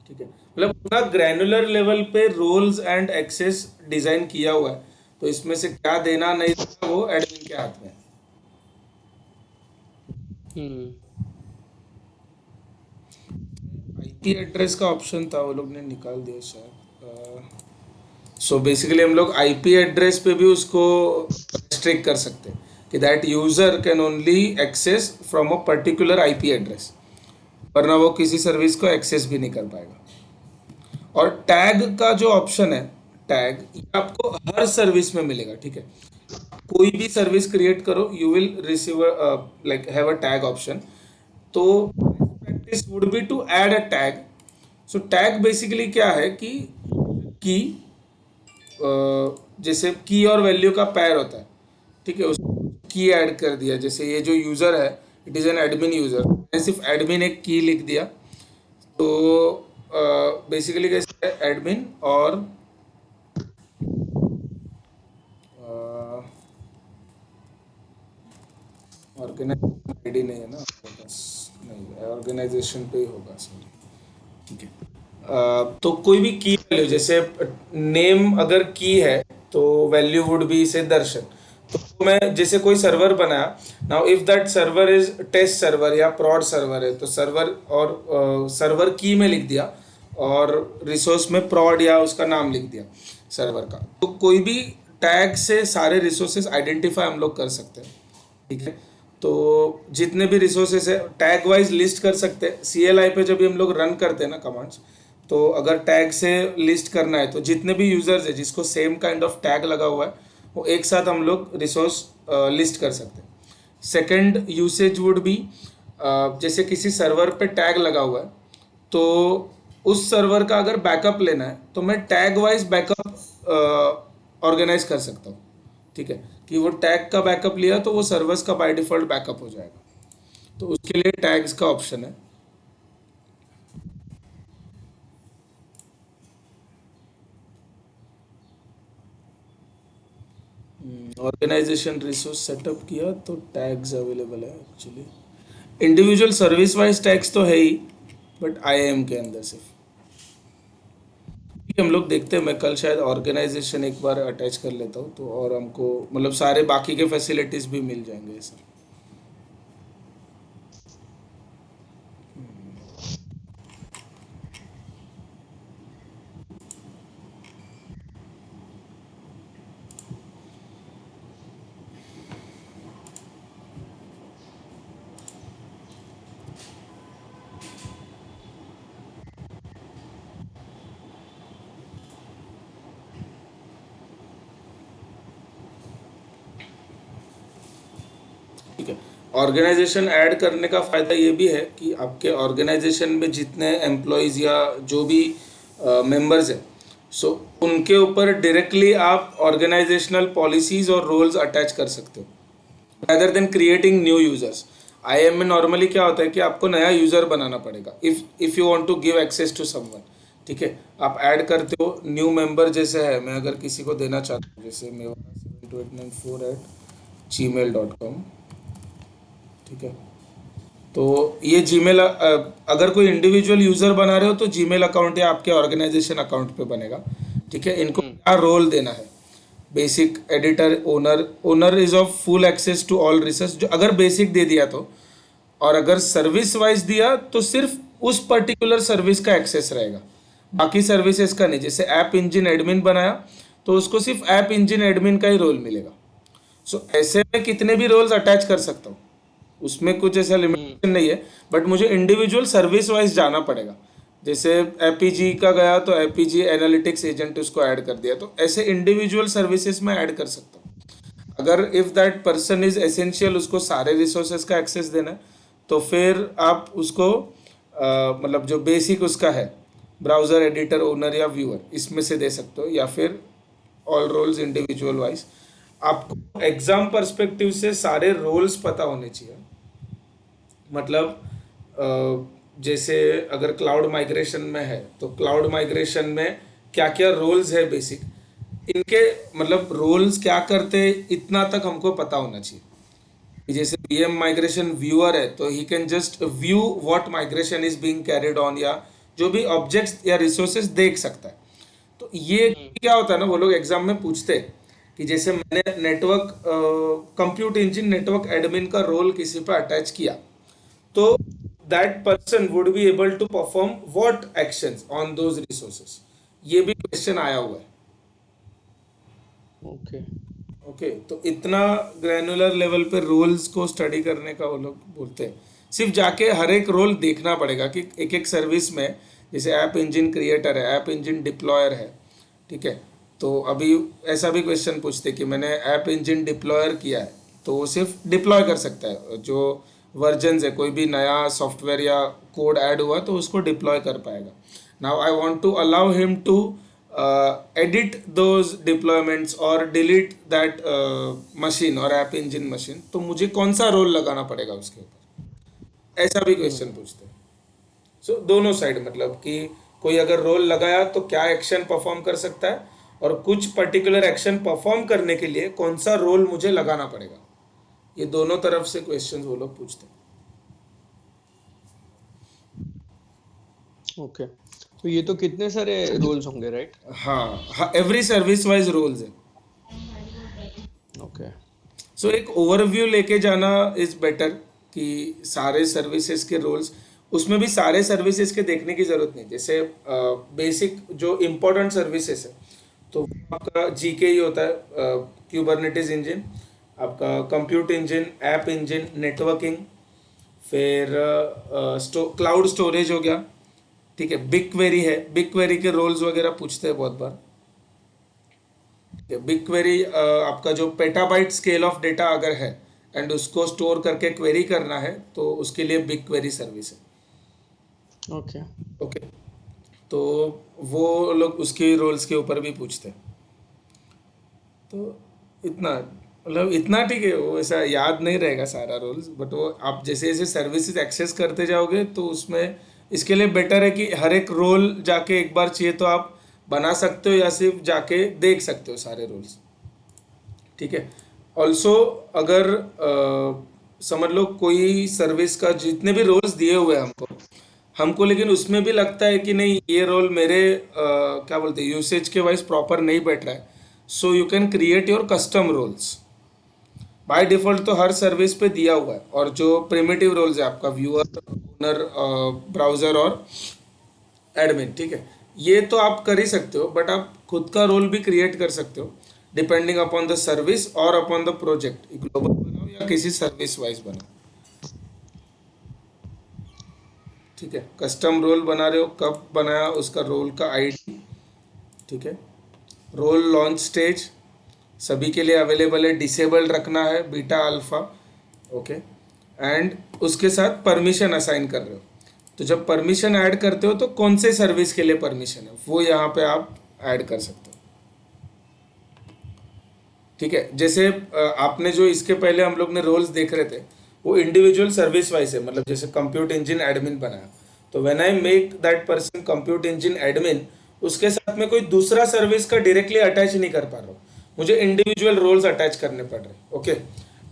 ठीक है। मतलब उतना ग्रैनुलर लेवल पे रोल्स एंड एक्सेस डिजाइन किया हुआ है, तो इसमें से क्या देना नहीं देना वो एडमिन के हाथ में है। हम्म। आईपी एड्रेस का ऑप्शन था, वो लोग ने निकाल दिया शायद। सो बेसिकली हम लोग आईपी एड्रेस पे भी उसको रिस्ट्रिक्ट कर सकते हैं कि that user can only access from a particular IP address, वरना वो किसी सर्विस को एक्सेस भी नहीं कर पाएगा। और टैग का जो ऑप्शन है, टैग, ये आपको हर सर्विस में मिलेगा, ठीक है। कोई भी सर्विस क्रिएट करो, you will receive like have a tag option. तो practice would be to add a tag. So tag basically क्या है कि जैसे की और वैल्यू का पैर होता है, ठीक है, उसको की ऐड कर दिया। जैसे ये जो यूजर है, it is an admin user, मैंने सिर्फ एडमिन एक की लिख दिया, तो बेसिकली कैसे एडमिन और ऑर्गेनाइजेशन आईडी नहीं है ना आपके पास, नहीं, ऑर्गेनाइजेशन पे ही होगा, सॉरी, ठीक है। तो कोई भी की वैल्यू, जैसे नेम अगर की है तो वैल्यू वुड बी से दर्शन। तो मैं जैसे कोई सर्वर बनाया, now if that server is test server या प्रॉड सर्वर है, तो सर्वर और सर्वर की में लिख दिया, और रिसोर्स में प्रॉड या उसका नाम लिख दिया सर्वर का। तो कोई भी टैग से सारे रिसोर्सेज आइडेंटिफाई हम लोग कर सकते हैं, ठीक है। तो जितने भी रिसोर्सेज है टैग वाइज लिस्ट कर सकते हैं। CLI पे जब भी हम लोग रन करते हैं ना कमांड्स, तो अगर टैग से लिस्ट करना है तो जितने भी यूजर्स है जिसको सेम काइंड ऑफ टैग लगा हुआ है, वो एक साथ हम लोग रिसोर्स लिस्ट कर सकते हैं। सेकंड यूसेज वुड बी, जैसे किसी सर्वर पे टैग लगा हुआ है, तो उस सर्वर का अगर बैकअप लेना है तो मैं टैग वाइज बैकअप ऑर्गेनाइज कर सकता हूँ, ठीक है, कि वो टैग का बैकअप लिया तो वो सर्वर्स का बाय डिफॉल्ट बैकअप हो जाएगा। तो उसके लिए टैग्स का ऑप्शन है। ऑर्गेनाइजेशन रिसोर्स सेटअप किया तो टैग्स अवेलेबल है actually. Individual service wise tags तो है ही, बट आईएएम के अंदर सिर्फ। ठीक है, हम लोग देखते हैं, मैं कल शायद ऑर्गेनाइजेशन एक बार अटैच कर लेता हूँ तो और हमको मतलब सारे बाकी के फैसिलिटीज भी मिल जाएंगे सर। ठीक है, ऑर्गेनाइजेशन ऐड करने का फ़ायदा ये भी है कि आपके ऑर्गेनाइजेशन में जितने एम्प्लॉयज़ या जो भी मेंबर्स हैं, सो उनके ऊपर डायरेक्टली आप ऑर्गेनाइजेशनल पॉलिसीज़ और रोल्स अटैच कर सकते हो rather than creating new users. IAM में नॉर्मली क्या होता है कि आपको नया यूज़र बनाना पड़ेगा if you want to give access to someone. ठीक है, आप ऐड करते हो न्यू मेंबर, जैसे है मैं अगर किसी को देना चाहता हूँ, जैसे mewa7289 4@gmail.com। ठीक है, तो ये जीमेल अगर कोई इंडिविजुअल यूज़र बना रहे हो तो जीमेल अकाउंट या आपके ऑर्गेनाइजेशन अकाउंट पे बनेगा। ठीक है, इनको क्या रोल देना है, basic, editor, owner. Owner is of full access to all resource, जो अगर बेसिक दे दिया तो, और अगर सर्विस वाइज दिया तो सिर्फ उस पर्टिकुलर सर्विस का एक्सेस रहेगा, बाकी सर्विसेज का नहीं। जैसे ऐप इंजन एडमिन बनाया तो उसको सिर्फ ऐप इंजन एडमिन का ही रोल मिलेगा। सो ऐसे में कितने भी रोल्स अटैच कर सकता हूँ, उसमें कुछ ऐसा लिमिटेशन नहीं है, बट मुझे इंडिविजुअल सर्विस वाइज जाना पड़ेगा। जैसे एपीजी का गया तो एपीजी एनालिटिक्स एजेंट उसको ऐड कर दिया, तो ऐसे इंडिविजुअल सर्विसेज में ऐड कर सकता हूँ। अगर if that person is essential, उसको सारे रिसोर्सेज का एक्सेस देना है, तो फिर आप उसको मतलब जो बेसिक उसका है, ब्राउज़र, एडिटर, ओनर या व्यूअर, इसमें से दे सकते हो, या फिर ऑल रोल्स इंडिविजुअल वाइज। आपको एग्जाम पर्सपेक्टिव से सारे रोल्स पता होने चाहिए। मतलब जैसे अगर क्लाउड माइग्रेशन में है तो क्लाउड माइग्रेशन में क्या क्या रोल्स है बेसिक, इनके मतलब रोल्स क्या करते हैं इतना तक हमको पता होना चाहिए। जैसे वीएम माइग्रेशन व्यूअर है तो he can just view what migration is being carried on, या जो भी ऑब्जेक्ट्स या रिसोर्सेज देख सकता है। तो ये क्या होता है ना, वो लोग एग्जाम में पूछते हैं कि जैसे मैंने network compute engine network admin का रोल किसी पर अटैच किया, तो that person would be able to perform what actions on those resources. ये भी क्वेश्चन आया हुआ है। ओके। ओके, तो इतना ग्रैनुलर लेवल पे रोल्स को स्टडी करने का वो लोग बोलते हैं। सिर्फ जाके हर एक रोल देखना पड़ेगा कि एक एक सर्विस में, जैसे ऐप इंजन क्रिएटर है, ऐप इंजन डिप्लॉयर है। ठीक है, तो अभी ऐसा भी क्वेश्चन पूछते कि मैंने ऐप इंजन डिप्लॉयर किया है, तो वो सिर्फ डिप्लॉय कर सकता है। जो वर्जन्स है, कोई भी नया सॉफ्टवेयर या कोड ऐड हुआ तो उसको डिप्लॉय कर पाएगा। Now I want to allow him to edit those deployments or delete that machine और ऐप इंजन मशीन, तो मुझे कौन सा रोल लगाना पड़ेगा उसके ऊपर, ऐसा भी क्वेश्चन पूछते हैं। सो दोनों साइड, मतलब कि कोई अगर रोल लगाया तो क्या एक्शन परफॉर्म कर सकता है, और कुछ पर्टिकुलर एक्शन परफॉर्म करने के लिए कौन सा रोल मुझे लगाना पड़ेगा, ये दोनों तरफ से क्वेश्चन वो लोग पूछते हैं। ओके, तो ये तो कितने सारे रोल्स होंगे, राइट? हाँ हाँ, एवरी सर्विस वाइज रोल्स है। ओके। सो एक ओवरव्यू लेके जाना इज बेटर, कि सारे सर्विसेज के रोल्स, उसमें भी सारे सर्विसेज के देखने की ज़रूरत नहीं। जैसे बेसिक जो इम्पोर्टेंट सर्विसेज है तो आपका जीके ही होता है, क्यूबरनेटिस इंजन, आपका compute engine, app engine, networking, फिर क्लाउड स्टोरेज हो गया। ठीक है, बिग क्वेरी है, बिग क्वेरी के रोल्स वगैरह पूछते हैं बहुत बार। बिग क्वेरी आपका जो पेटाबाइट स्केल ऑफ डेटा अगर है एंड उसको स्टोर करके क्वेरी करना है तो उसके लिए बिग क्वेरी सर्विस है। ओके। ओके, तो वो लोग उसके रोल्स के ऊपर भी पूछते हैं। तो इतना मतलब इतना ठीक है, वो ऐसा याद नहीं रहेगा सारा रोल्स, बट वो आप जैसे जैसे सर्विसेज एक्सेस करते जाओगे तो उसमें इसके लिए बेटर है कि हर एक रोल जाके एक बार चाहिए तो आप बना सकते हो, या सिर्फ जाके देख सकते हो सारे रोल्स। ठीक है। ठीक है। ऑल्सो अगर समझ लो कोई सर्विस का जितने भी रोल्स दिए हुए हैं हमको लेकिन उसमें भी लगता है कि नहीं ये रोल मेरे क्या बोलते हैं यूसेज के वाइज प्रॉपर नहीं बैठ रहा है, so you can create your custom roles. By default तो हर सर्विस पे दिया हुआ है, और जो प्रिमिटिव रोल्स है आपका व्यूअर, ओनर, ब्राउजर और एडमिन, ठीक है, ये तो आप कर ही सकते हो, बट आप खुद का रोल भी क्रिएट कर सकते हो डिपेंडिंग अपॉन द सर्विस और अपॉन द प्रोजेक्ट। ग्लोबल बनाओ या किसी सर्विस वाइज बनाओ, ठीक है। कस्टम रोल बना रहे हो, कब बनाया उसका रोल का आईडी, ठीक है। रोल लॉन्च स्टेज सभी के लिए अवेलेबल है, डिसेबल्ड रखना है बीटा अल्फा, ओके। एंड उसके साथ परमिशन असाइन कर रहे हो, तो जब परमिशन ऐड करते हो तो कौन से सर्विस के लिए परमिशन है वो यहाँ पे आप ऐड कर सकते हो, ठीक है। जैसे आपने जो इसके पहले हम लोग ने रोल्स देख रहे थे वो इंडिविजुअल सर्विस वाइज है, मतलब जैसे कंप्यूट इंजन एडमिन बनाया, तो when I make that person compute engine admin, उसके साथ में कोई दूसरा सर्विस का डायरेक्टली अटैच नहीं कर पा रहा हूँ, मुझे इंडिविजुअल रोल्स अटैच करने पड़ रहे, ओके।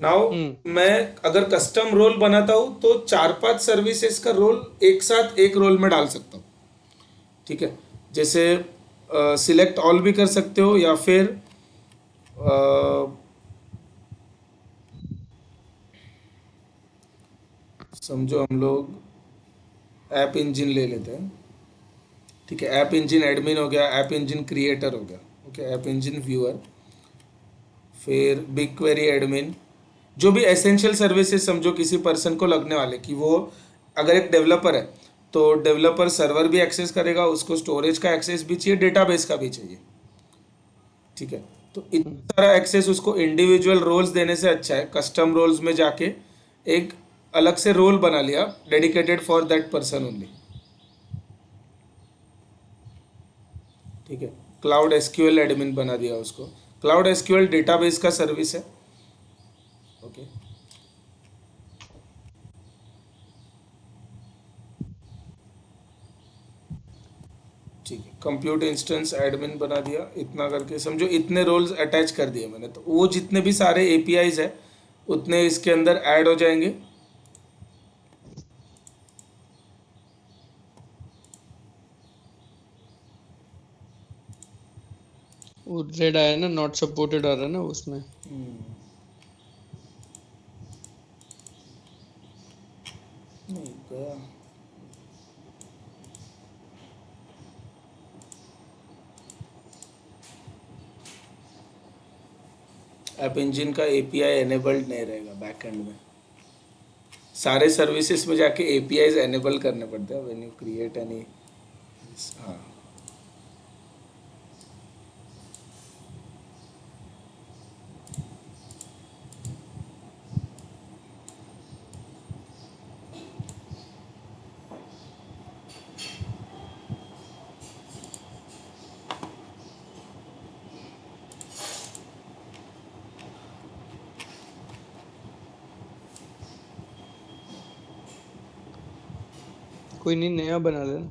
नाउ मैं अगर कस्टम रोल बनाता हूँ तो 4-5 सर्विसेज का रोल एक साथ एक रोल में डाल सकता हूँ, ठीक है। जैसे सिलेक्ट ऑल भी कर सकते हो, या फिर समझो हम लोग ऐप इंजन ले लेते हैं, ठीक है। ऐप इंजन एडमिन हो गया, ऐप इंजन क्रिएटर हो गया, ओके, ऐप इंजन व्यूअर, फिर बिग क्वेरी एडमिन, जो भी एसेंशियल सर्विसेज समझो किसी पर्सन को लगने वाले कि वो अगर एक डेवलपर है तो डेवलपर सर्वर भी एक्सेस करेगा, उसको स्टोरेज का एक्सेस भी चाहिए, डेटाबेस का भी चाहिए, ठीक है। तो इतना सारा एक्सेस उसको इंडिविजुअल रोल्स देने से अच्छा है कस्टम रोल्स में जाके एक अलग से रोल बना लिया dedicated for that person only, ठीक है। क्लाउड एसक्यूएल एडमिन बना दिया उसको, क्लाउड एसक्यूएल डेटाबेस का सर्विस है, ओके। ठीक है, कंप्यूट इंस्टेंस एडमिन बना दिया, इतना करके समझो इतने रोल्स अटैच कर दिए मैंने, तो वो जितने भी सारे एपीआईज है उतने इसके अंदर ऐड हो जाएंगे, वो रेड आया ना, नॉट सपोर्टेड आ रहा है ना उसमें। नहीं गया। ऐप इंजन का एपीआई एनेबल्ड नहीं रहेगा बैकएंड में, सारे सर्विसेज में जाके एपीआईज एनेबल करने पड़ते हैं व्हेन यू क्रिएट एनी। हाँ, कोई नहीं, नया बना देना।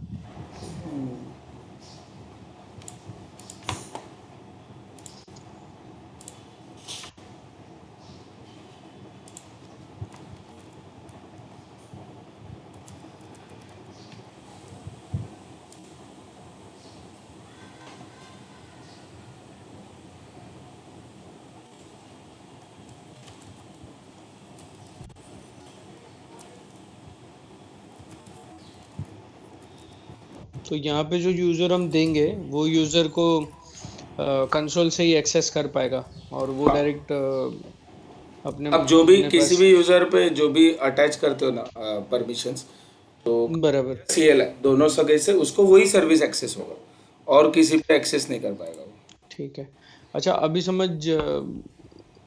तो यहाँ पे जो यूजर हम देंगे वो यूजर को कंसोल से ही एक्सेस कर पाएगा, और वो डायरेक्ट अपने अब जो भी अपने किसी पास। भी यूजर पे जो भी अटैच करते हो ना परमिशंस, तो बराबर। सीएल है दोनों सगे से, उसको वही सर्विस एक्सेस होगा और किसी पे एक्सेस नहीं कर पाएगा वो। ठीक है। अच्छा, अभी समझ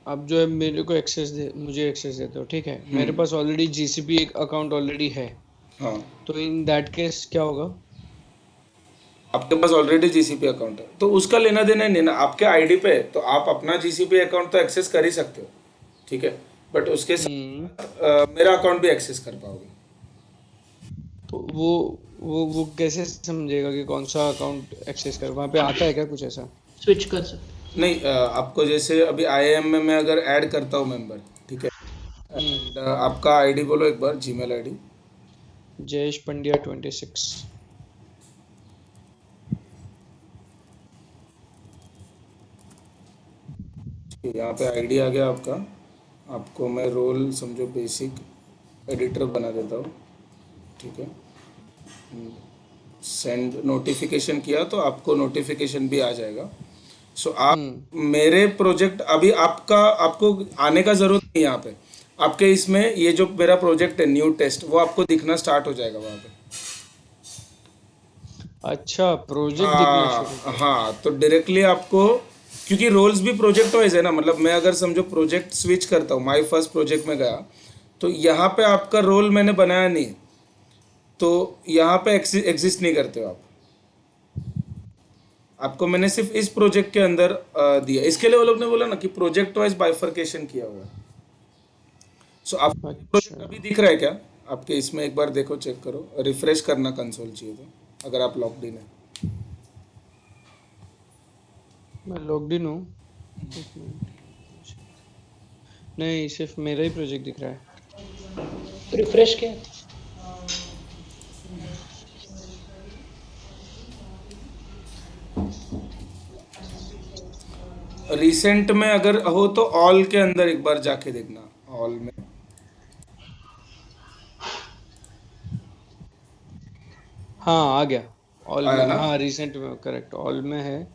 अब जो है मेरे को एक्सेस दे, मुझे एक्सेस देते हो, ठीक है। मेरे पास ऑलरेडी जीसीपी एक अकाउंट ऑलरेडी है, हाँ, तो इन दैट केस क्या होगा? आपके पास ऑलरेडी जीसीपी अकाउंट है तो उसका लेना देना नहीं ना, आपके आईडी पे है, तो आप अपना जीसीपी अकाउंट तो एक्सेस कर ही सकते हो, ठीक है। बट उसके साथ मेरा अकाउंट भी एक्सेस कर पाओगे। तो वो कैसे समझेगा कि कौन सा अकाउंट एक्सेस कर, वहाँ पे आता है क्या कुछ ऐसा? स्विच कर सकते नहीं, आपको जैसे अभी IIM में मैं अगर ऐड करता हूँ मेंबर, ठीक है, हम्म। एंड आपका आईडी बोलो एक बार, जीमेल आईडी। जयेश पंड्या 26। यहाँ पे आईडी आ गया आपका। आपको मैं रोल समझो बेसिक एडिटर बना देता हूँ, ठीक है। सेंड नोटिफिकेशन किया तो आपको नोटिफिकेशन भी आ जाएगा। सो आप हम्म। मेरे प्रोजेक्ट अभी आपका आपको आने का ज़रूरत नहीं है यहाँ पे। आपके इसमें ये जो मेरा प्रोजेक्ट है न्यू टेस्ट, वो आपको दिखना स्टार्ट हो जाएगा वहाँ पे। अच्छा, प्रोजेक्ट दिखना शुरू हाँ करेगा। हाँ, तो डायरेक्टली आपको, क्योंकि रोल्स भी प्रोजेक्ट वाइज है ना, मतलब मैं अगर समझो प्रोजेक्ट स्विच करता हूँ, माई फर्स्ट प्रोजेक्ट में गया, तो यहाँ पे आपका रोल मैंने बनाया नहीं है, तो यहाँ पे एग्जिस्ट नहीं करते हो आप। आपको मैंने सिर्फ इस प्रोजेक्ट के अंदर दिया। इसके लिए वो लोग ने बोला ना कि प्रोजेक्ट वाइज बाइफरकेशन किया हुआ है। सो आपको प्रोजेक्ट अच्छा, अभी दिख रहा है क्या आपके इसमें? एक बार देखो, चेक करो, रिफ्रेश करना कंसोल चाहिए तो, अगर आप लॉग्ड इन है। मैं लॉग्ड इन हूँ। एक मिनट। नहीं, सिर्फ मेरा ही प्रोजेक्ट दिख रहा है। रिफ्रेश किया। रिसेंट में अगर हो तो ऑल के अंदर एक बार जाके देखना, ऑल में। हाँ, आ गया। ऑल आया में, ना? हाँ, रिसेंट में करेक्ट, ऑल में है।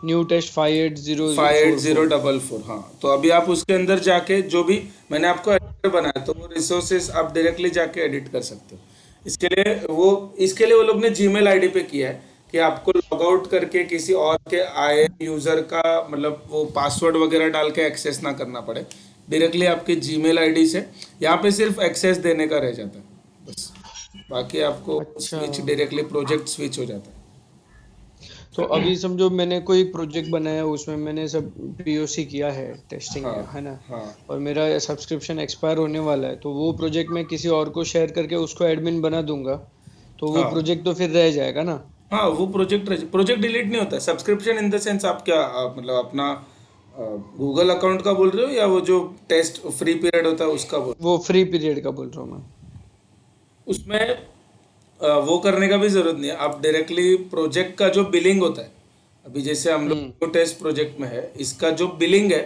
New test 58044। 58044, हाँ। तो अभी आप उसके अंदर जाके जो भी मैंने आपको एडिटर बनाया, तो वो रिसोर्सेस आप डायरेक्टली जाके एडिट कर सकते हो। इसके लिए वो लोग ने जीमेल आईडी पे किया है कि आपको लॉग आउट करके किसी और के आए यूजर का मतलब वो पासवर्ड वगैरह डाल के एक्सेस ना करना पड़े, डायरेक्टली आपके जीमेल आईडी से यहाँ पे सिर्फ एक्सेस देने का रह जाता है बस। बाकी आपको अच्छा, स्विच डायरेक्टली प्रोजेक्ट स्विच हो जाता है। तो अभी समझो मैंने कोई प्रोजेक्ट बनाया, उसमें मैंने सब पीओसी किया है, टेस्टिंग हाँ है ना, हाँ और मेरा सब्सक्रिप्शन एक्सपायर होने वाला है, तो वो प्रोजेक्ट मैं किसी और को शेयर करके उसको एडमिन बना दूंगा, तो वो हाँ प्रोजेक्ट तो फिर रह जाएगा ना। हाँ, वो प्रोजेक्ट डिलीट नहीं होता है। सब्सक्रिप्शन इन द सेंस आप क्या मतलब अपना गूगल अकाउंट का बोल रहे हो, या वो जो टेस्ट फ्री पीरियड होता है उसका बोल? वो फ्री पीरियड का बोल रहा हूँ मैं। उसमें वो करने का भी जरूरत नहीं है। आप डायरेक्टली प्रोजेक्ट का जो बिलिंग होता है, अभी जैसे हम हम्म। लोग टेस्ट प्रोजेक्ट में है, इसका जो बिलिंग है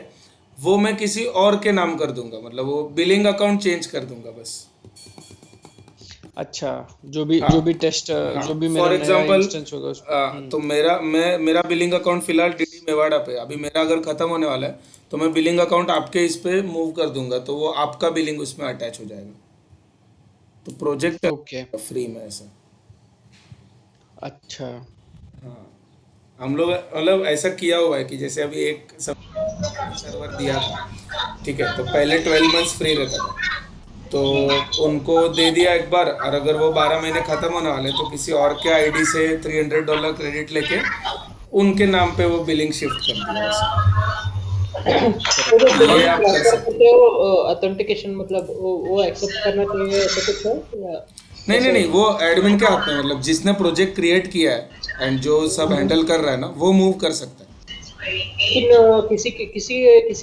वो मैं किसी और के नाम कर दूंगा, मतलब वो बिलिंग अकाउंट चेंज कर दूंगा बस। अच्छा, हाँ जो भी टेस्ट, हाँ, जो भी मेरा फॉर नया एग्जांपल, इंस्टेंस होगा उस तो मेरा बिलिंग अकाउंट फिलहाल डीडी मेवाड़ा पे है। अभी मेरा अगर खत्म होने वाला है तो मैं बिलिंग अकाउंट आपके इस पे मूव कर दूंगा, तो वो आपका बिलिंग उसमें अटैच हो जाएगा। तो प्रोजेक्ट ओके। फ्री में ऐसा। अच्छा। हाँ, हम लोग मतलब ऐसा किया हुआ है कि जैसे अभी एक सर्वर दिया था, ठीक है, तो पहले 12 मंथ्स फ्री रहता था, तो उनको दे दिया एक बार, और अगर वो 12 महीने खत्म होने वाले तो किसी और के आईडी से $300 क्रेडिट लेके उनके नाम पे वो बिलिंग शिफ्ट कर दिया ऐसा। वो जो ये बिलिंग आप कर ट्रांसफर सकते हो। करते हो, ऑथेंटिकेशन मतलब वो एक्सेप्ट करना चाहिए, ऐसा कुछ है या नहीं नहीं कैसे नहीं, होता वो एडमिन के हाथ में, मतलब जिसने प्रोजेक्ट क्रिएट किया है एंड जो सब है? हैंडल कर रहा है ना, वो मूव कर सकता है। लेकिन किसी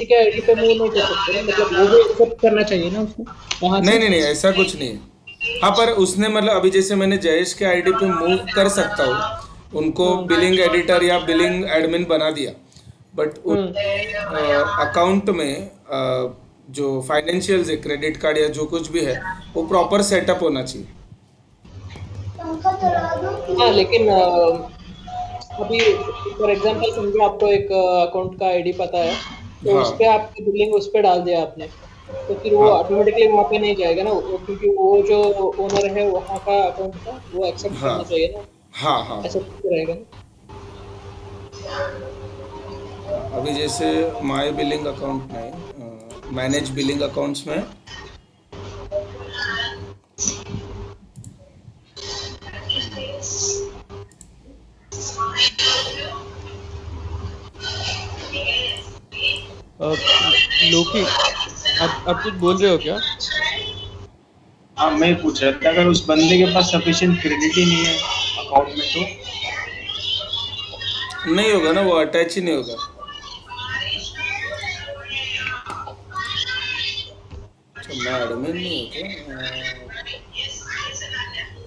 के आईडी पे मूव नहीं कर सकते ना, मतलब वो भी एक्सेप्ट करना चाहिए ना उसको वहां नहीं से। नहीं नहीं, ऐसा कुछ नहीं है। हाँ, पर उसने मतलब अभी जैसे मैंने जयेश के आईडी पे मूव कर सकता हूँ, उनको हम्म। बिलिंग एडिटर या बिलिंग एडमिन बना दिया, बट उस हम्म। अकाउंट में जो फाइनेंशियल्स है, क्रेडिट कार्ड या जो कुछ भी है, वो प्रॉपर सेटअप होना चाहिए। हाँ, लेकिन अभी फॉर एग्जांपल समझो आपको एक अकाउंट का आईडी पता है, तो उस पे हाँ आपकी बिलिंग उस पे डाल दिया आपने, तो फिर वो हाँ ऑटोमेटिकली वहाँ पे नहीं जाएगा ना, क्योंकि वो जो ओनर है वहाँ का अकाउंट का, वो एक्सेप्ट हाँ करना चाहिए ना, हाँ हाँ ऐसा हाँ कुछ रहेगा ना। हाँ। अभी जैसे माई बिलिंग अकाउंट में मैनेज बिलिंग अकाउंट्स में लोकी, आप कुछ बोल रहे हो क्या? हाँ, मैं पूछ रहा था अगर उस बंदे के पास सफिशिएंट क्रेडिट ही नहीं है अकाउंट में तो? नहीं होगा ना, वो अटैच ही नहीं होगा। मैं एडमिन नहीं हूँ क्या?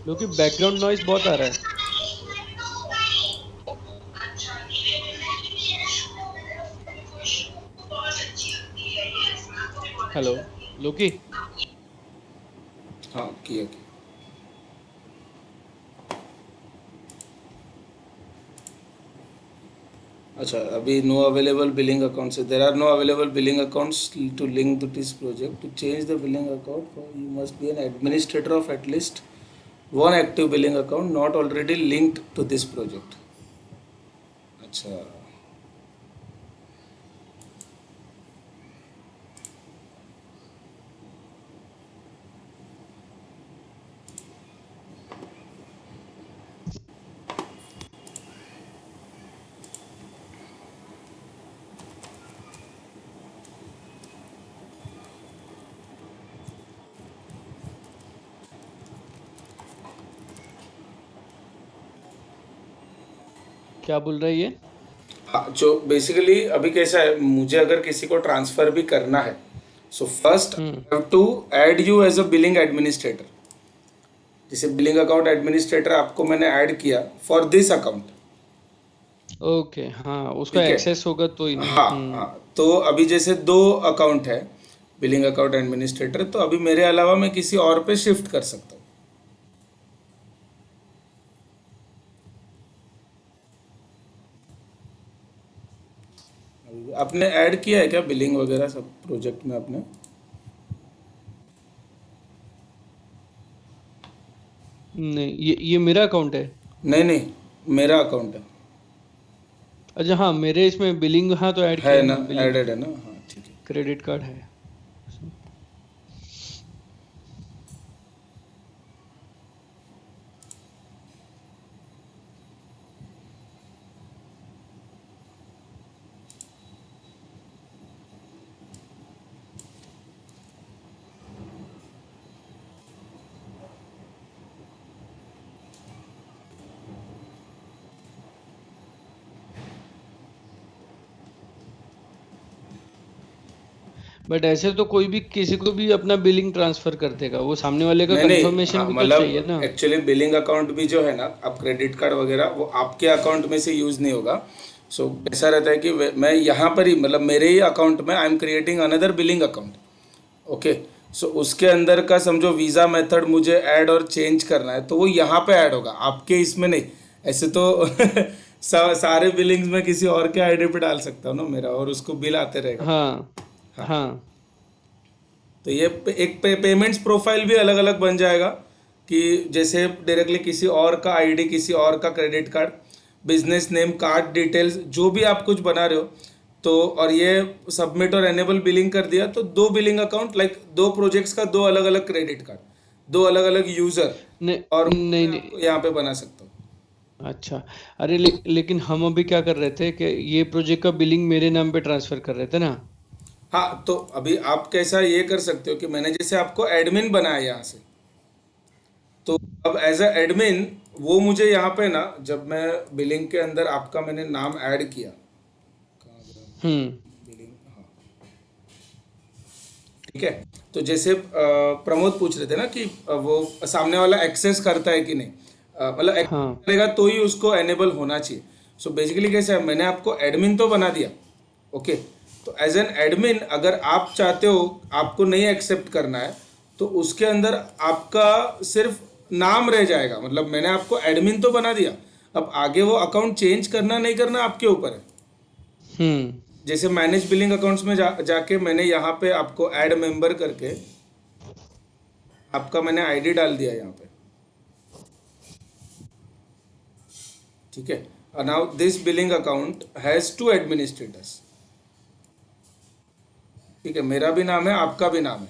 क्योंकि बैकग्राउंड नॉइज बहुत आ रहा है। हेलो लोकी। हाँ किया। अच्छा, अभी no available billing accounts, there are no available billing accounts to link to this project, to change the billing account you must be an administrator of at least one active billing account not already linked to this project. अच्छा, क्या बोल रहा है ये? जो basically अभी कैसा है, मुझे अगर किसी को ट्रांसफर भी करना है, so first I have to add you as a billing administrator. जैसे बिलिंग अकाउंट एडमिनिस्ट्रेटर आपको मैंने ऐड किया फॉर दिस अकाउंट, ओके, हाँ उसका ठीक है। एक्सेस होगा तो ही ना। हाँ हाँ, तो अभी जैसे दो अकाउंट है बिलिंग अकाउंट एडमिनिस्ट्रेटर, तो अभी मेरे अलावा मैं किसी और पे शिफ्ट कर सकता हूँ। आपने ऐड किया है क्या बिलिंग वगैरह सब प्रोजेक्ट में आपने? नहीं, ये मेरा अकाउंट है। नहीं नहीं, मेरा अकाउंट है। अच्छा हाँ, मेरे इसमें बिलिंग, हाँ तो ऐड है किया, ना, हाँ बिलिंग एडेड है ना, हाँ ठीक है। क्रेडिट कार्ड है। बट ऐसे तो कोई भी किसी को भी अपना बिलिंग ट्रांसफर कर देगा, वो सामने वाले का नहीं नहीं, कंफर्मेशन हाँ भी तो चाहिए मतलब ना। एक्चुअली बिलिंग अकाउंट भी जो है ना, अब क्रेडिट कार्ड वगैरह वो आपके अकाउंट में से यूज़ नहीं होगा। सो ऐसा रहता है कि मैं यहाँ पर ही, मतलब मेरे ही अकाउंट में I am creating another billing account. Okay, so उसके अंदर का समझो वीज़ा मेथड मुझे ऐड और चेंज करना है, तो वो यहाँ पे ऐड होगा, आपके इसमें नहीं। ऐसे तो सारे बिलिंग्स में किसी और के आईडी पे डाल सकता हूँ ना मेरा, और उसको बिल आते रहेगा। हाँ हाँ, हाँ। तो ये एक पेमेंट्स प्रोफाइल भी अलग अलग बन जाएगा, कि जैसे डायरेक्टली किसी और का आईडी, किसी और का credit card, business name, card details, जो भी आप कुछ बना रहे हो, तो और ये सबमिट और एनेबल बिलिंग कर दिया, तो दो बिलिंग अकाउंट, लाइक दो प्रोजेक्ट्स का दो अलग अलग क्रेडिट कार्ड, दो अलग अलग यूजर, नहीं और नहीं मैं नहीं। आपको यहाँ पे बना सकता हूँ। अच्छा, अरे लेकिन हम अभी क्या कर रहे थे कि ये प्रोजेक्ट का बिलिंग मेरे नाम पे ट्रांसफर कर रहे थे ना। हाँ, तो अभी आप कैसा ये कर सकते हो कि मैंने जैसे आपको एडमिन बनाया यहाँ से, तो अब एज अ एडमिन वो मुझे यहाँ पे ना, जब मैं बिलिंग के अंदर आपका मैंने नाम ऐड किया, हम्म। बिलिंग, हाँ ठीक है। तो जैसे प्रमोद पूछ रहे थे ना कि वो सामने वाला एक्सेस करता है कि नहीं, मतलब एक्सेस हाँ। करेगा तो ही उसको एनेबल होना चाहिए। सो बेसिकली कैसे है, मैंने आपको एडमिन तो बना दिया, ओके। तो एज एन एडमिन अगर आप चाहते हो, आपको नहीं एक्सेप्ट करना है, तो उसके अंदर आपका सिर्फ नाम रह जाएगा, मतलब मैंने आपको एडमिन तो बना दिया, अब आगे वो अकाउंट चेंज करना नहीं करना आपके ऊपर है। हम्म। जैसे मैनेज बिलिंग अकाउंट्स में जाके मैंने यहाँ पे आपको ऐड मेंबर करके आपका मैंने आईडी डाल दिया यहाँ पे, ठीक है। Now this billing account has two administrators, ठीक है, मेरा भी नाम है, आपका भी नाम है।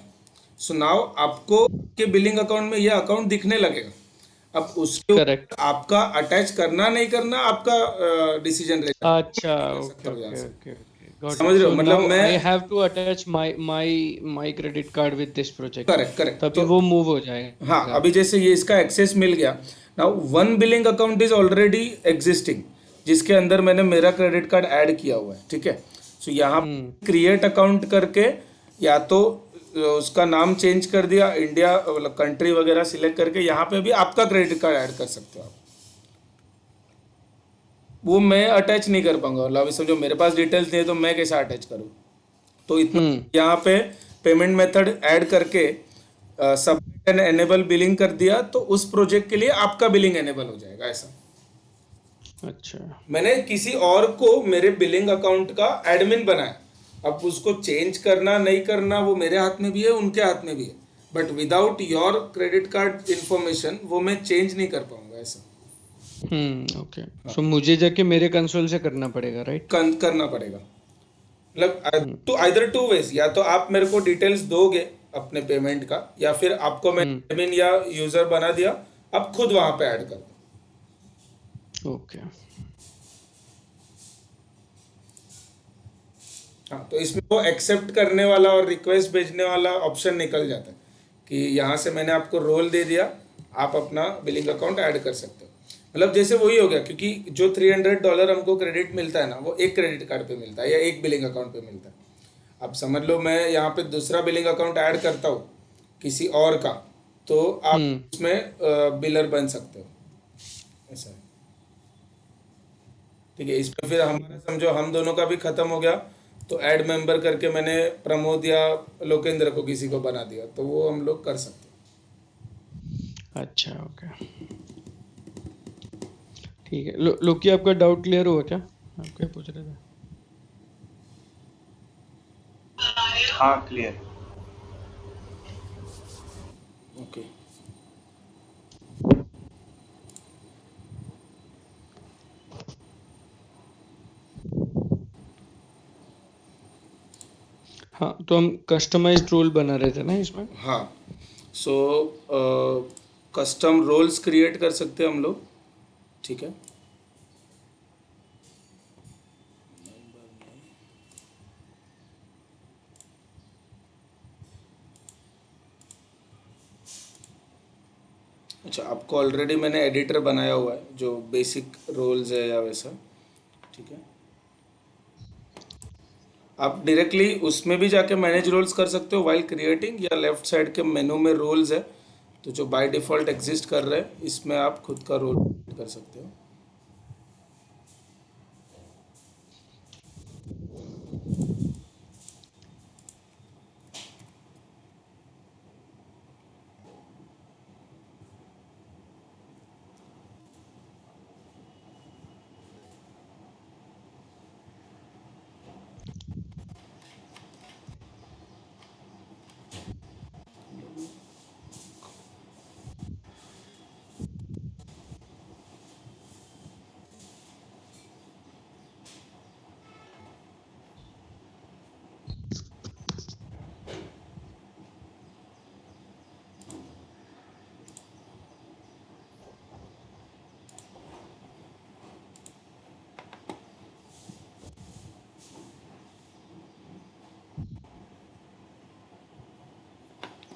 सो नाउ आपको के बिलिंग अकाउंट में ये अकाउंट दिखने लगेगा। अब उसके करेक्ट। ऊपर आपका अटैच करना नहीं करना आपका डिसीजन रहेगा, अच्छा, मैं कर सकता ओके हूँ यहाँ ओके से। Okay okay, got it. समझ रहे हो, सो मतलब नाउ मैं, I have to attach my credit card with this project, correct correct, तभी तो वो मूव हो हाँ, जाएगा। अभी जैसे ये इसका एक्सेस मिल गया। Now one billing account is already existing, जिसके अंदर मैंने मेरा क्रेडिट कार्ड ऐड किया हुआ है, ठीक है। सो यहाँ हम्म। क्रिएट अकाउंट करके, या तो उसका नाम चेंज कर दिया, इंडिया मतलब कंट्री वगैरह सिलेक्ट करके यहाँ पे भी आपका क्रेडिट कार्ड ऐड कर सकते हो आप। वो मैं अटैच नहीं कर पाऊंगा, मतलब अभी समझो मेरे पास डिटेल्स नहीं है तो मैं कैसे अटैच करूँ। तो इतना यहाँ पे पेमेंट मेथड ऐड करके सबमिट एंड एनेबल बिलिंग कर दिया, तो उस प्रोजेक्ट के लिए आपका बिलिंग एनेबल हो जाएगा ऐसा। अच्छा। मैंने किसी और को मेरे बिलिंग अकाउंट का एडमिन बनाया, अब उसको चेंज करना नहीं करना वो मेरे हाथ में भी है, उनके हाथ में भी है, but without your credit card information वो मैं चेंज नहीं कर पाऊंगा ऐसा। ओके। सो मुझे जाके मेरे कंसोल से करना पड़ेगा, राइट? करना पड़ेगा, मतलब टू आइदर टू वेज, या तो आप मेरे को डिटेल्स दोगे अपने पेमेंट का, या फिर आपको मैं एडमिन या यूजर बना दिया, आप खुद वहां पे ऐड कर दो। ओके। हाँ, तो इसमें वो एक्सेप्ट करने वाला और रिक्वेस्ट भेजने वाला ऑप्शन निकल जाता है कि यहाँ से मैंने आपको रोल दे दिया, आप अपना बिलिंग अकाउंट ऐड कर सकते हो। मतलब जैसे वही हो गया, क्योंकि जो $300 हमको क्रेडिट मिलता है ना, वो एक क्रेडिट कार्ड पे मिलता है या एक बिलिंग अकाउंट पे मिलता है। अब समझ लो मैं यहाँ पे दूसरा बिलिंग अकाउंट ऐड करता हूँ किसी और का, तो आप उसमें बिलर बन सकते हो, ऐसा है। ठीक है, इसमें फिर हमारा समझो हम दोनों का भी खत्म हो गया, तो ऐड मेंबर करके मैंने प्रमोद या लोकेंद्र को किसी को बना दिया, तो वो हम लोग कर सकते हैं। अच्छा, ओके, ठीक है। लोकी, आपका डाउट क्लियर हुआ क्या? आप क्या पूछ रहे थे? हाँ क्लियर। ओके, हाँ, तो हम कस्टमाइज्ड रोल बना रहे थे ना इसमें? हाँ। सो कस्टम रोल्स क्रिएट कर सकते हैं हम लोग, ठीक है। अच्छा, आपको ऑलरेडी मैंने एडिटर बनाया हुआ है जो बेसिक रोल्स है या वैसा, ठीक है। आप डायरेक्टली उसमें भी जाके मैनेज रोल्स कर सकते हो वाइल क्रिएटिंग, या लेफ्ट साइड के मेनू में रोल्स है तो जो बाय डिफ़ॉल्ट एग्जिस्ट कर रहे हैं, इसमें आप खुद का रोल कर सकते हो।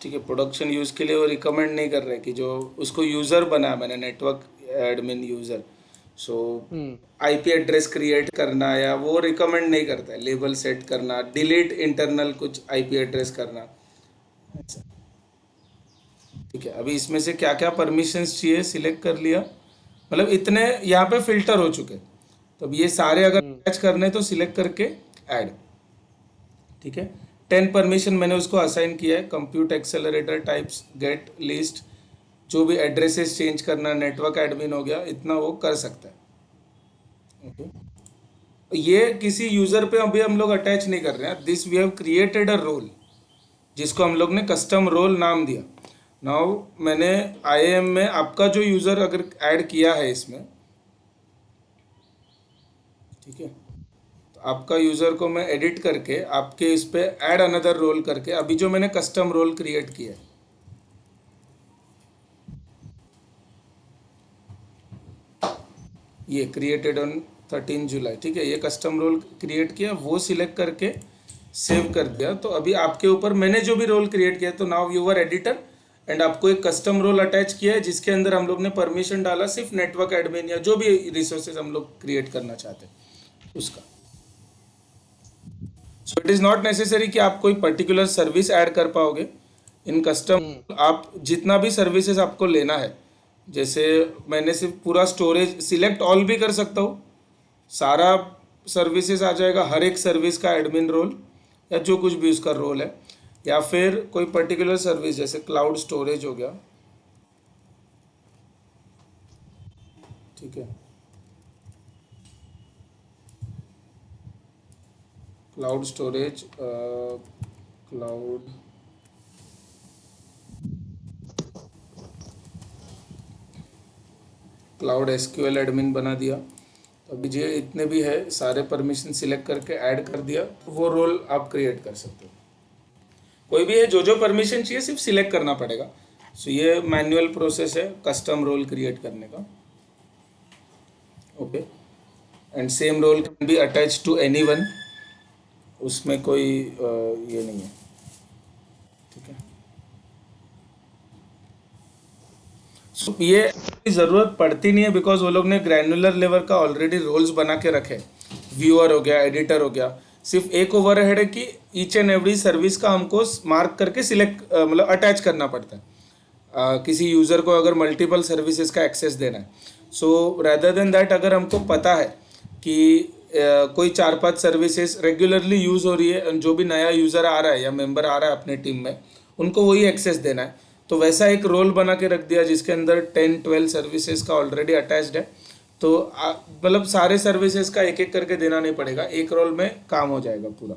ठीक है, प्रोडक्शन यूज़ के लिए वो रिकमेंड नहीं कर रहे कि जो उसको यूज़र बनाया मैंने, नेटवर्क एडमिन यूज़र, सो आईपी एड्रेस क्रिएट करना या वो रिकमेंड नहीं करता है, लेबल सेट करना, डिलीट इंटरनल कुछ आईपी एड्रेस करना, ऐसा। ठीक है, अभी इसमें से क्या क्या परमिशंस चाहिए सिलेक्ट कर लिया, मतलब इतने यहाँ पे फिल्टर हो चुके, तो अब ये सारे अगर मैच करने तो सिलेक्ट करके ऐड। ठीक है, 10 परमिशन मैंने उसको असाइन किया है, compute accelerator types gate list, जो भी एड्रेसेस चेंज करना, नेटवर्क एडमिन हो गया, इतना वो कर सकता है। ओके, ये किसी यूज़र पे अभी हम लोग अटैच नहीं कर रहे हैं, this we have created a role जिसको हम लोग ने कस्टम रोल नाम दिया। नाउ मैंने IAM में आपका जो यूज़र अगर ऐड किया है इसमें, ठीक है, तो आपका यूज़र को मैं एडिट करके आपके इस पे ऐड अनदर रोल करके अभी जो मैंने कस्टम रोल क्रिएट किया है, ये क्रिएटेड ऑन 13 जुलाई, ठीक है, ये कस्टम रोल क्रिएट किया, वो सिलेक्ट करके सेव कर दिया। तो अभी आपके ऊपर मैंने जो भी रोल क्रिएट किया, तो नाउ यूवर एडिटर, एंड आपको एक कस्टम रोल अटैच किया है जिसके अंदर हम लोग ने परमिशन डाला सिर्फ नेटवर्क एडमिन या जो भी रिसोर्सेज हम लोग क्रिएट करना चाहते हैं उसका। So it is not necessary कि आप कोई पर्टिकुलर सर्विस ऐड कर पाओगे इन कस्टम। आप जितना भी सर्विसेज आपको लेना है, जैसे मैंने सिर्फ पूरा स्टोरेज सिलेक्ट ऑल भी कर सकता हूँ, सारा सर्विसेज आ जाएगा, हर एक सर्विस का एडमिन रोल या जो कुछ भी उसका रोल है, या फिर कोई पर्टिकुलर सर्विस जैसे क्लाउड स्टोरेज हो गया, ठीक है, cloud storage, cloud SQL admin बना दिया। तो अभी ये इतने भी है सारे परमिशन सिलेक्ट करके ऐड कर दिया, वो रोल आप क्रिएट कर सकते हो। कोई भी है, जो जो परमिशन चाहिए सिर्फ सिलेक्ट करना पड़ेगा। सो ये मैनुअल प्रोसेस है कस्टम रोल क्रिएट करने का। Okay, and same role can be attach to anyone, उसमें कोई ये नहीं है, ठीक है। सो ये ज़रूरत पड़ती नहीं है बिकॉज वो लोग ने ग्रैनुलर लेवल का ऑलरेडी रोल्स बना के रखे, व्यूअर हो गया, एडिटर हो गया। सिर्फ एक ओवरहेड है कि ईच एंड एवरी सर्विस का हमको मार्क करके सिलेक्ट मतलब अटैच करना पड़ता है किसी यूज़र को अगर मल्टीपल सर्विसेज का एक्सेस देना है। सो रेदर देन दैट, अगर हमको पता है कि कोई 4-5 सर्विसेज रेगुलरली यूज़ हो रही है, जो भी नया यूज़र आ रहा है या मेंबर आ रहा है अपने टीम में, उनको वही एक्सेस देना है, तो वैसा एक रोल बना के रख दिया जिसके अंदर 10-12 सर्विसेज का ऑलरेडी अटैच्ड है। तो मतलब सारे सर्विसेज का एक एक करके देना नहीं पड़ेगा, एक रोल में काम हो जाएगा पूरा।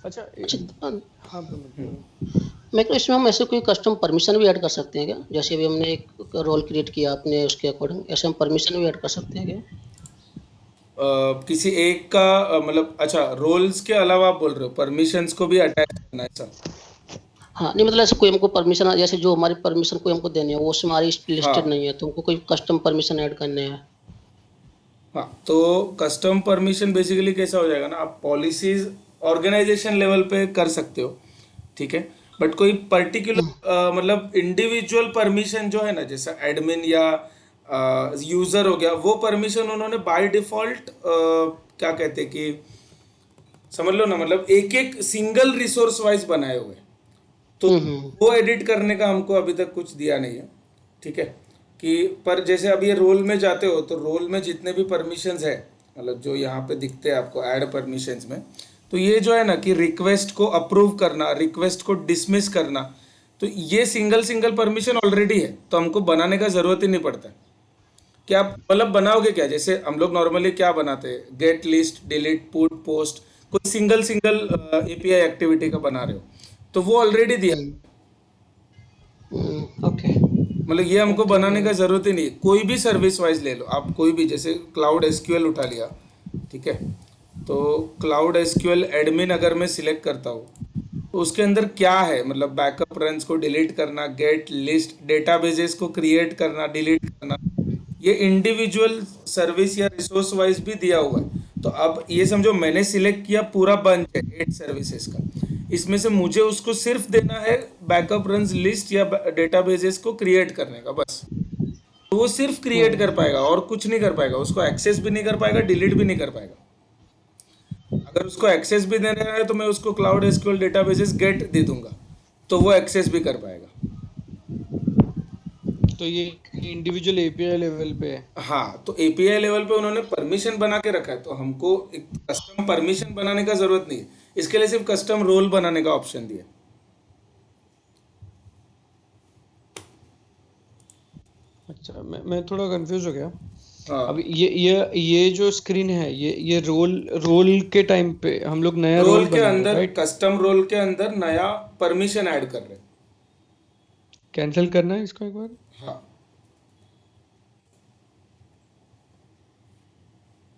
अच्छा हाँ मैं तो इसमें हम ऐसे कोई कस्टम परमिशन भी ऐड कर सकते हैं क्या? जैसे अभी हमने एक रोल क्रिएट किया आपने, उसके अकॉर्डिंग ऐसे हम परमिशन भी ऐड कर सकते हैं क्या? किसी एक का मतलब अच्छा, रोल्स के अलावा आप बोल रहे हो परमिशंस को भी अटैच करना है सर? हाँ नहीं, मतलब ऐसे कोई हमको परमिशन, जैसे जो हमारी परमिशन कोई हमको देनी है वो उसमें हमारी लिस्टेड हाँ नहीं है, तो हमको कोई कस्टम परमिशन ऐड करने हैं। हाँ, तो कस्टम परमिशन बेसिकली कैसा हो जाएगा ना, आप पॉलिसीज ऑर्गेनाइजेशन लेवल पे कर सकते हो, ठीक है, बट कोई पर्टिकुलर मतलब इंडिविजुअल परमिशन जो है ना, जैसा एडमिन या यूजर हो गया, वो परमिशन उन्होंने बाय डिफॉल्ट क्या कहते हैं कि समझ लो ना, मतलब एक एक सिंगल रिसोर्स वाइज बनाए हुए, तो वो एडिट करने का हमको अभी तक कुछ दिया नहीं है, ठीक है। कि पर जैसे अब ये रोल में जाते हो तो रोल में जितने भी परमिशंस है, मतलब जो यहाँ पे दिखते हैं आपको ऐड परमिशंस में, तो ये जो है ना कि रिक्वेस्ट को अप्रूव करना, रिक्वेस्ट को डिसमिस करना, तो ये सिंगल सिंगल परमिशन ऑलरेडी है, तो हमको बनाने का ज़रूरत ही नहीं पड़ता। कि आप मतलब बनाओगे क्या, जैसे हम लोग नॉर्मली क्या बनाते हैं, get, list, delete, put, post, कोई सिंगल सिंगल एपीआई एक्टिविटी का बना रहे हो, तो वो ऑलरेडी दिया। ओके। मतलब ये हमको बनाने का जरूरत ही नहीं है। कोई भी सर्विस वाइज ले लो आप, कोई भी, जैसे क्लाउड एसक्यूएल उठा लिया, ठीक है, तो क्लाउड एसक्यूएल एडमिन अगर मैं सिलेक्ट करता हूँ तो उसके अंदर क्या है, मतलब बैकअप रन्स को डिलीट करना, गेट, लिस्ट, डेटाबेसेस को क्रिएट करना, डिलीट करना, ये इंडिविजुअल सर्विस या रिसोर्स वाइज भी दिया हुआ है। तो अब ये समझो मैंने सिलेक्ट किया पूरा बंच है 8 सर्विसेज का, इसमें से मुझे उसको सिर्फ देना है बैकअप रन्स लिस्ट या डेटाबेसेस को क्रिएट करने का, बस। तो वो सिर्फ क्रिएट कर पाएगा और कुछ नहीं कर पाएगा, उसको एक्सेस भी नहीं कर पाएगा, डिलीट भी नहीं कर पाएगा। अगर उसको एक्सेस भी देना है तो मैं उसको क्लाउड एसक्यूएल डेटाबेसेस गेट दे दूंगा, तो वो एक्सेस भी कर पाएगा। तो ये इंडिविजुअल एपीआई लेवल पे है। हाँ, तो एपीआई लेवल पे उन्होंने परमिशन बना के रखा है, तो हमको एक कस्टम परमिशन बनाने का जरूरत नहीं है, इसके लिए सिर्फ कस्टम रोल बनाने का ऑप्शन दिया। अच्छा, मैं थोड़ा कंफ्यूज हो गया। हाँ, अब ये जो स्क्रीन है, ये रोल के टाइम पे हम लोग नया रोल रोल के बना रहे हैं, अंदर, राइट? कस्टम रोल के अंदर नया परमिशन ऐड कर रहे हैं। कैंसिल करना है इसको एक बार। हाँ,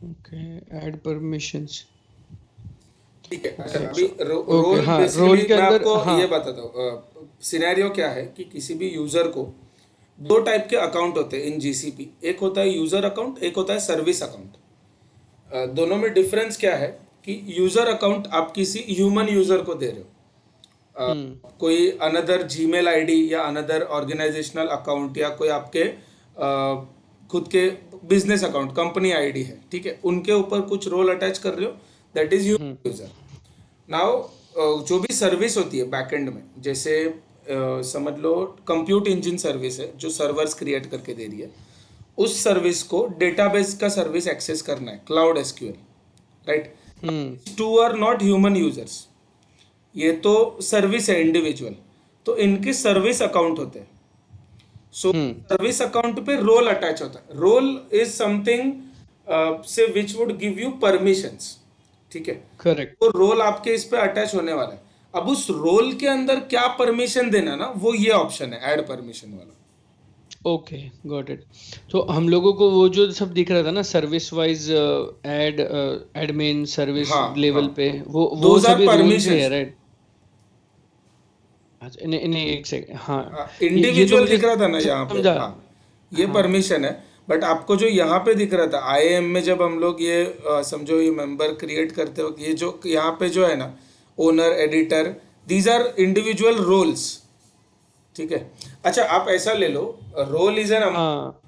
ओके, ऐड परमिशंस। ठीक है। अच्छा, अच्छा, अभी ओके, रोल हाँ, बेसिकली रोल के मैं अंदर, आपको हाँ। ये बताता हूँ। सिनेरियो क्या है कि किसी भी यूजर को 2 टाइप के अकाउंट होते हैं इन जीसीपी, एक होता है यूजर अकाउंट, एक होता है सर्विस अकाउंट। दोनों में डिफरेंस क्या है कि यूजर अकाउंट आप किसी ह्यूमन यूजर को दे रहे हो, कोई अनदर जीमेल आईडी या अनदर ऑर्गेनाइजेशनल अकाउंट या कोई आपके खुद के बिजनेस अकाउंट, कंपनी आईडी है, ठीक है, उनके ऊपर कुछ रोल अटैच कर रहे हो, दैट इज यूजर. नाउ जो भी सर्विस होती है बैकएंड में, जैसे समझ लो कंप्यूट इंजन सर्विस है जो सर्वर्स क्रिएट करके दे रही है, उस सर्विस को डेटाबेस का सर्विस एक्सेस करना है, cloud SQL, right. To are not human users, ये तो सर्विस है इंडिविजुअल, तो इनके सर्विस अकाउंट होते हैं. सो सर्विस अकाउंट पे रोल अटैच होता है. रोल इज समथिंग से which would give you permissions, ठीक है. करेक्ट. तो रोल आपके इस पे अटैच होने वाला है. अब उस रोल के अंदर क्या परमिशन देना ना, वो ये ऑप्शन है ऐड परमिशन वाला. Okay, got it. तो हम लोगों को वो जो सब दिख रहा था ना, service wise add admin service हाँ, लेवल हाँ. पे, वो Those are सभी रूल्स ही है, permissions. राइट? अच्छा, नहीं नहीं, एक सेकंड. हाँ, ये तो इंडिविजुअल मुझे दिख रहा था ना यहाँ पे, समझा. हाँ, ये हाँ. परमिशन है. बट आपको जो यहाँ पे दिख रहा था आईएएम में, जब हम लोग ये समझो ये मेंबर क्रिएट करते वक्त, ये जो यहाँ पे जो है ना, owner, editor, these are individual roles, ठीक है. अच्छा, आप ऐसा ले लो, रोल इज एन, हाँ,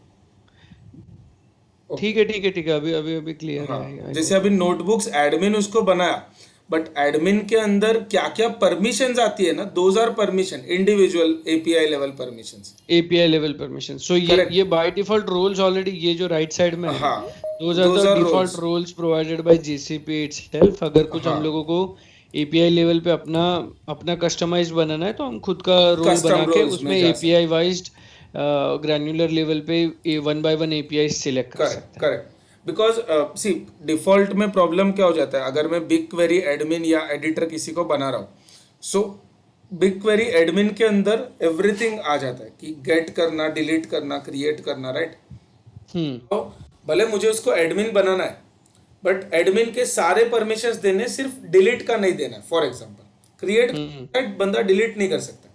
ठीक है ठीक है ठीक है. अभी अभी अभी क्लियर हाँ, है. जैसे अभी नोटबुक्स एडमिन उसको बनाया, बट एडमिन के अंदर क्या क्या परमिशंस आती है ना, those are permission, individual API level permissions. API level permission. So Correct. ये बाय डिफॉल्ट रोल्स ऑलरेडी, ये जो राइट साइड में है, हाँ, दोज आर those द are default roles. Roles provided by GCP itself. अगर कुछ हाँ. हम लोगों को एपीआई लेवल पे अपना अपना कस्टमाइज बनाना है, तो हम खुद का रोल कस्टम बना के रोल्स में उसमें जा एपीआई वाइज ग्रैन्युलर लेवल पे 1 बाय 1 एपीआई सिलेक्ट कर करेक्ट, सकते हैं. करेक्ट. बिकॉज सी डिफॉल्ट में प्रॉब्लम क्या हो जाता है, अगर मैं बिग क्वेरी एडमिन या एडिटर किसी को बना रहा हूँ, सो बिग क्वेरी एडमिन के अंदर एवरीथिंग आ जाता है कि गेट करना, डिलीट करना, क्रिएट करना, राइट. तो भले मुझे उसको एडमिन बनाना है, बट एडमिन के सारे परमिशंस देने, सिर्फ डिलीट का नहीं देना है. फॉर एग्जांपल क्रिएट बंदा डिलीट नहीं कर सकता.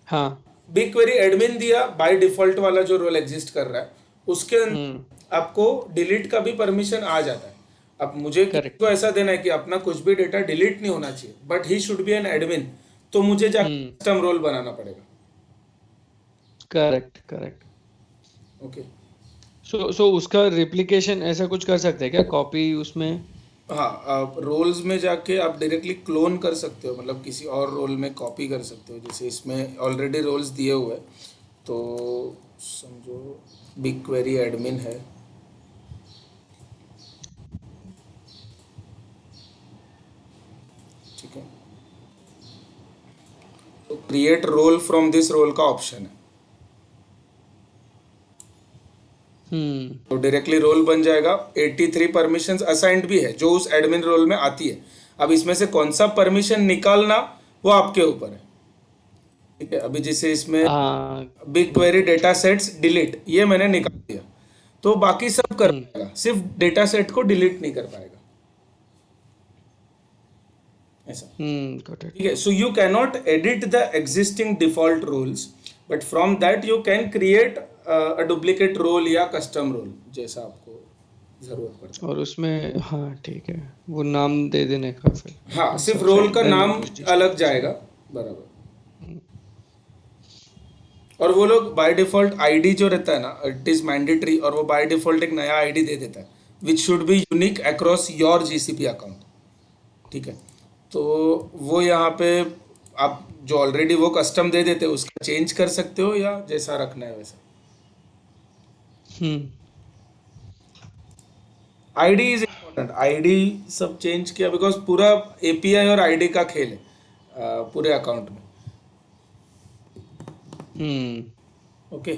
हाँ. बिग क्वेरी एडमिन दिया, बाय डिफॉल्ट वाला जो रोल एग्जिस्ट कर रहा है, उसके अंदर आपको डिलीट का भी परमिशन आ जाता है. अब मुझे किसी को ऐसा देना है कि अपना कुछ भी डेटा डिलीट नहीं होना चाहिए, but he should be an admin, तो मुझे जाकर कस्टम रोल बनाना पड़ेगा. Correct correct. ओके. सो उसका रिप्लिकेशन ऐसा कुछ कर सकते हैं क्या, कॉपी उसमें? हाँ, आप रोल्स में जाके आप डायरेक्टली क्लोन कर सकते हो, मतलब किसी और रोल में कॉपी कर सकते हो. जैसे इसमें ऑलरेडी रोल्स दिए हुए हैं, तो समझो बिग क्वेरी एडमिन है, ठीक है. तो create role from this role का ऑप्शन है, तो डायरेक्टली रोल बन जाएगा. 83 परमिशंस असाइंड भी है जो उस एडमिन रोल में आती है. अब इसमें से कौन सा परमिशन निकालना वो आपके ऊपर है, ठीक है. अभी जैसे इसमें big query data sets delete, ये मैंने निकाल दिया, तो बाकी सब कर पाएगा, सिर्फ डेटा सेट को डिलीट नहीं कर पाएगा, ऐसा. ठीक है. So you cannot edit the existing default rules, but from that you can create a duplicate role या कस्टम रोल, जैसा आपको जरूरत पड़े. और उसमें हाँ ठीक है, वो नाम दे देने का फिर. हाँ, सिर्फ रोल का नाम अलग जाएगा, बराबर. और वो लोग बाय डिफॉल्ट आईडी जो रहता है ना, इट इज मैंडेटरी, और वो बाय डिफॉल्ट एक नया आईडी दे देता है which should be unique across your GCP account, ठीक है. तो वो यहाँ पे आप जो ऑलरेडी वो कस्टम दे देते हो उसका चेंज कर सकते हो, या जैसा रखना है वैसा. ID is important. आईडी सब चेंज किया, बिकॉज पूरा एपीआई और आईडी का खेल है पूरे अकाउंट में. ओके.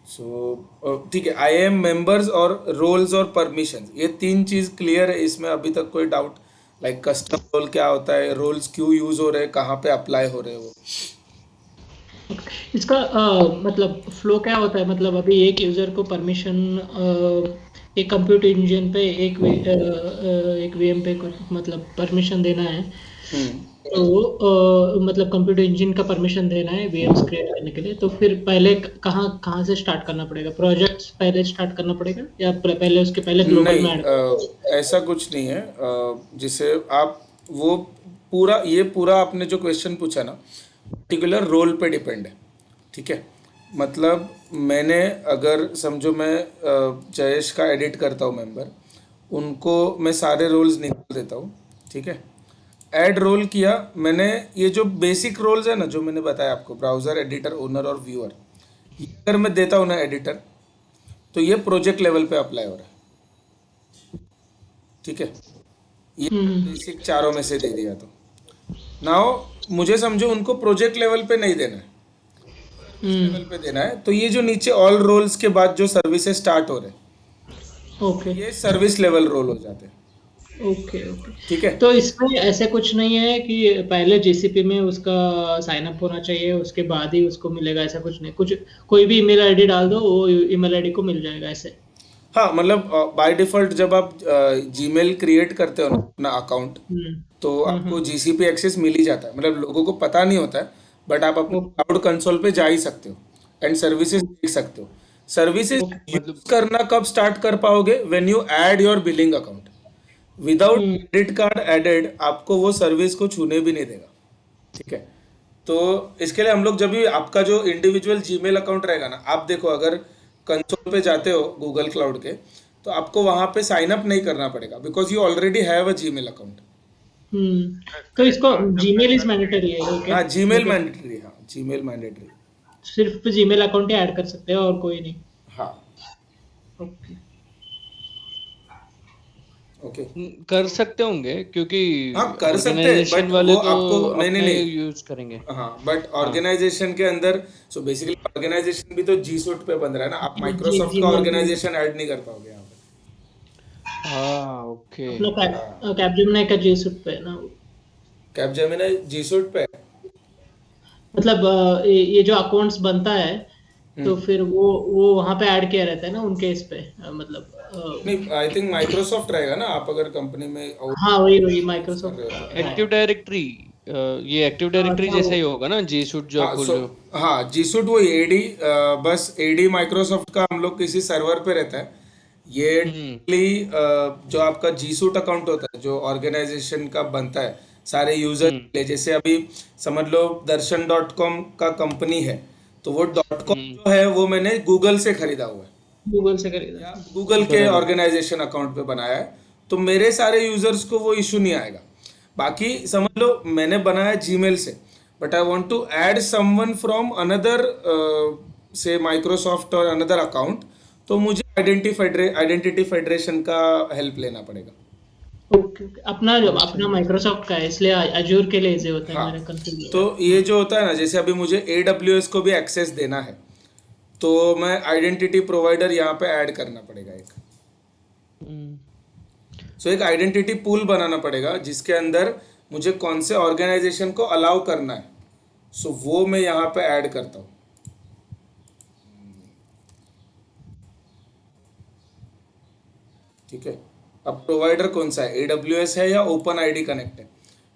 सो ठीक है, आईएम मेंबर्स और रोल्स और परमिशंस, ये तीन चीज क्लियर है. इसमें अभी तक कोई डाउट, लाइक कस्टम रोल क्या होता है, रोल्स क्यों यूज हो रहे हैं, कहाँ पे अप्लाई हो रहे हैं वो. इसका मतलब फ्लो क्या होता है, मतलब अभी एक यूजर को परमिशन एक कंप्यूटर इंजन पे एक वीएम पे कुछ मतलब परमिशन देना है, तो मतलब कंप्यूटर इंजन का परमिशन देना है वीएम्स क्रिएट करने के लिए, तो फिर पहले कहाँ से स्टार्ट करना पड़ेगा? प्रोजेक्ट्स पहले स्टार्ट करना पड़ेगा या पहले उसके पहले ग्लोबल में नहीं, ऐसा कुछ नहीं है. जिसे आप वो पूरा आपने जो क्वेश्चन पूछा ना, पर्टिकुलर रोल पे डिपेंड है, ठीक है. मतलब मैंने अगर समझो मैं जयेश का एडिट करता हूँ मेंबर, उनको मैं सारे रोल्स निकाल देता हूँ, ठीक है। ऐड रोल किया मैंने, ये जो बेसिक रोल्स है ना जो मैंने बताया आपको, ब्राउज़र, एडिटर, ओनर और व्यूअर, ये अगर मैं देता हूँ ना एडिटर, तो ये प्रोजेक्ट लेवल पे अप्लाई हो रहा है, ठीक है। ये बेसिक चारों में से दे दिया। तो नाउ मुझे समझो उनको प्रोजेक्ट लेवल पे नहीं देना है, लेवल पे देना है। तो ये जो नीचे ऑल रोल्स के बाद जो सर्विसेज स्टार्ट हो रहे हैं, ओके ये सर्विस लेवल रोल हो जाते हैं, ओके ओके। ठीक है। तो इसमें ऐसे कुछ नहीं है कि पहले जीसीपी में उसका साइन अप होना चाहिए उसके बाद ही उसको मिलेगा, ऐसा कुछ नहीं, कुछ कोई भी ईमेल आईडी डाल दो वो ईमेल आईडी को मिल जाएगा ऐसे? हाँ, मतलब बाय डिफॉल्ट जब आप जीमेल क्रिएट करते हो ना अपना अकाउंट, हम्म तो आपको जीसीपी एक्सेस मिल ही जाता है। मतलब लोगों को पता नहीं होता है, बट आप अपने ओके क्लाउड कंसोल पे जा ही सकते हो एंड सर्विसेज देख सकते हो। सर्विसेज मतलब यूज करना कब स्टार्ट कर पाओगे? When you add your billing account. Without hmm credit card added आपको वो सर्विस को छूने भी नहीं देगा, ठीक है। तो इसके लिए हम लोग जब भी आपका जो इंडिविजुअल जीमेल अकाउंट रहेगा ना, आप देखो अगर कंसोल पे जाते हो गूगल क्लाउड के, तो आपको वहां पे साइन अप नहीं करना पड़ेगा, because you already have a Gmail account. तो इसको जीमेल इज मैंडेटरी है क्या? हाँ, जीमेल मतलब मैंडेटरी, हाँ जीमेल मैंडेटरी, सिर्फ जीमेल अकाउंट ही ऐड कर सकते हैं और कोई नहीं? हाँ। ओके ओके, कर सकते होंगे क्योंकि हाँ कर सकते हैं, ऑर्गेनाइजेशन बट वाले वो तो आपको नहीं नहीं अपना नहीं, यूज करेंगे। हाँ बट ऑर्गेनाइजेशन के अंदर, सो बेसिकली ऑर्गेनाइजेशन भी तो जी सूट पे बन रहा है ना, आप जी माइक्रोसॉफ्ट का जीमेल भी ऑर्गेनाइजेशन ऐड नहीं कर पाओगे यहाँ पे। हाँ ओके। अपना हाँ, कैपजेमिनी का जी सूट पे है ना वो। कैपजेमिनी जी सूट पे है। मतलब ये जो अकाउंट्स बनता है तो हम्म, फिर वो वहां पे ऐड किया रहता है ना उनके इस पे मतलब नहीं आई थिंक माइक्रोसॉफ्ट रहेगा ना, आप अगर कंपनी में हाँ वही वही कर रहे माइक्रोसॉफ्ट हो तो। का है। एक्टिव डायरेक्टरी, ये एक्टिव डायरेक्टरी अच्छा जैसा ही होगा ना जी सूट जो आप हाँ, बोल सो रहे हो? हाँ जी सूट वही एडी, बस एडी माइक्रोसॉफ्ट का हम लोग किसी सर्वर पे रहता है। ये हम्म directly, जो आपका जी सूट अकाउंट होता है जो ऑर्गेनाइजेशन का बनता है सारे यूजर हम्म के लिए, जैसे अभी समझ लो दर्शन.com का कंपनी है, तो वो डॉट कॉम हम्म जो है वो मैंने गूगल से खरीदा हुआ है गूगल से खरीदा। या गूगल के बराबर। ऑर्गेनाइजेशन अकाउंट पे बनाया है, तो मेरे सारे यूजर्स को वो इशू नहीं आएगा। बाकी समझ लो मैंने बनाया जीमेल से, but I want to add someone from another से माइक्रोसॉफ्ट और अनदर अकाउंट, तो मुझे आइडेंटिटी फेडरेशन का हेल्प लेना पड़ेगा। Okay okay. अपना अपना माइक्रोसॉफ्ट का है इसलिए अजूर के लिए इजी होता है हाँ, मेरा कंफ्यूज तो है। ये जो होता है ना, जैसे अभी मुझे AWS को भी एक्सेस देना है, तो मैं आइडेंटिटी प्रोवाइडर यहाँ पे ऐड करना पड़ेगा एक। हम्म सो एक आइडेंटिटी पूल बनाना पड़ेगा जिसके अंदर मुझे कौन से ऑर्गेनाइजेशन को अलाउ करना है, सो वो मैं यहाँ पे ऐड करता हूँ, ठीक है। अब प्रोवाइडर कौन सा है, AWS है या ओपन आईडी कनेक्ट है?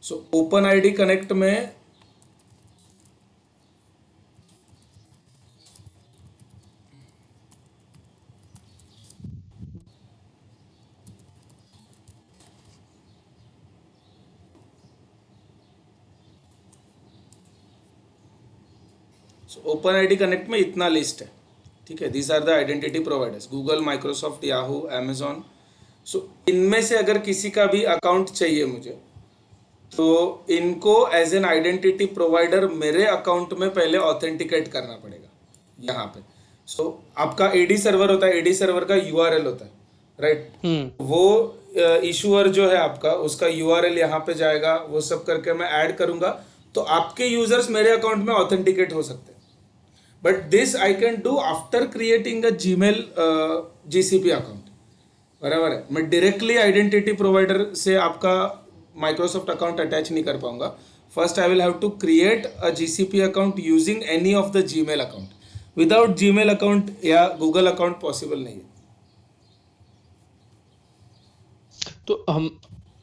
सो ओपन आईडी कनेक्ट में ओपन आईडी कनेक्ट में इतना लिस्ट है, ठीक है। These are the identity providers, Google, Microsoft, Yahoo, Amazon. So इनमें से अगर किसी का भी अकाउंट चाहिए मुझे, तो इनको एज एन आइडेंटिटी प्रोवाइडर मेरे अकाउंट में पहले ऑथेंटिकेट करना पड़ेगा यहाँ पे। सो आपका एडी सर्वर होता है, एडी सर्वर का यूआरएल होता है, राइट। हम्म वो इशूअर जो है आपका, उसका यूआरएल यहाँ पे जाएगा, वो सब करके मैं ऐड करूंगा, तो आपके यूजर्स मेरे अकाउंट में ऑथेंटिकेट हो सकते हैं। But this I can do after creating a Gmail GCP account, बराबर है। मैं डायरेक्टली आइडेंटिटी प्रोवाइडर से आपका माइक्रोसॉफ्ट अकाउंट अटैच नहीं कर पाऊंगा। First I will have to create a GCP account using any of the Gmail account. Without Gmail account या Google account possible नहीं है। तो हम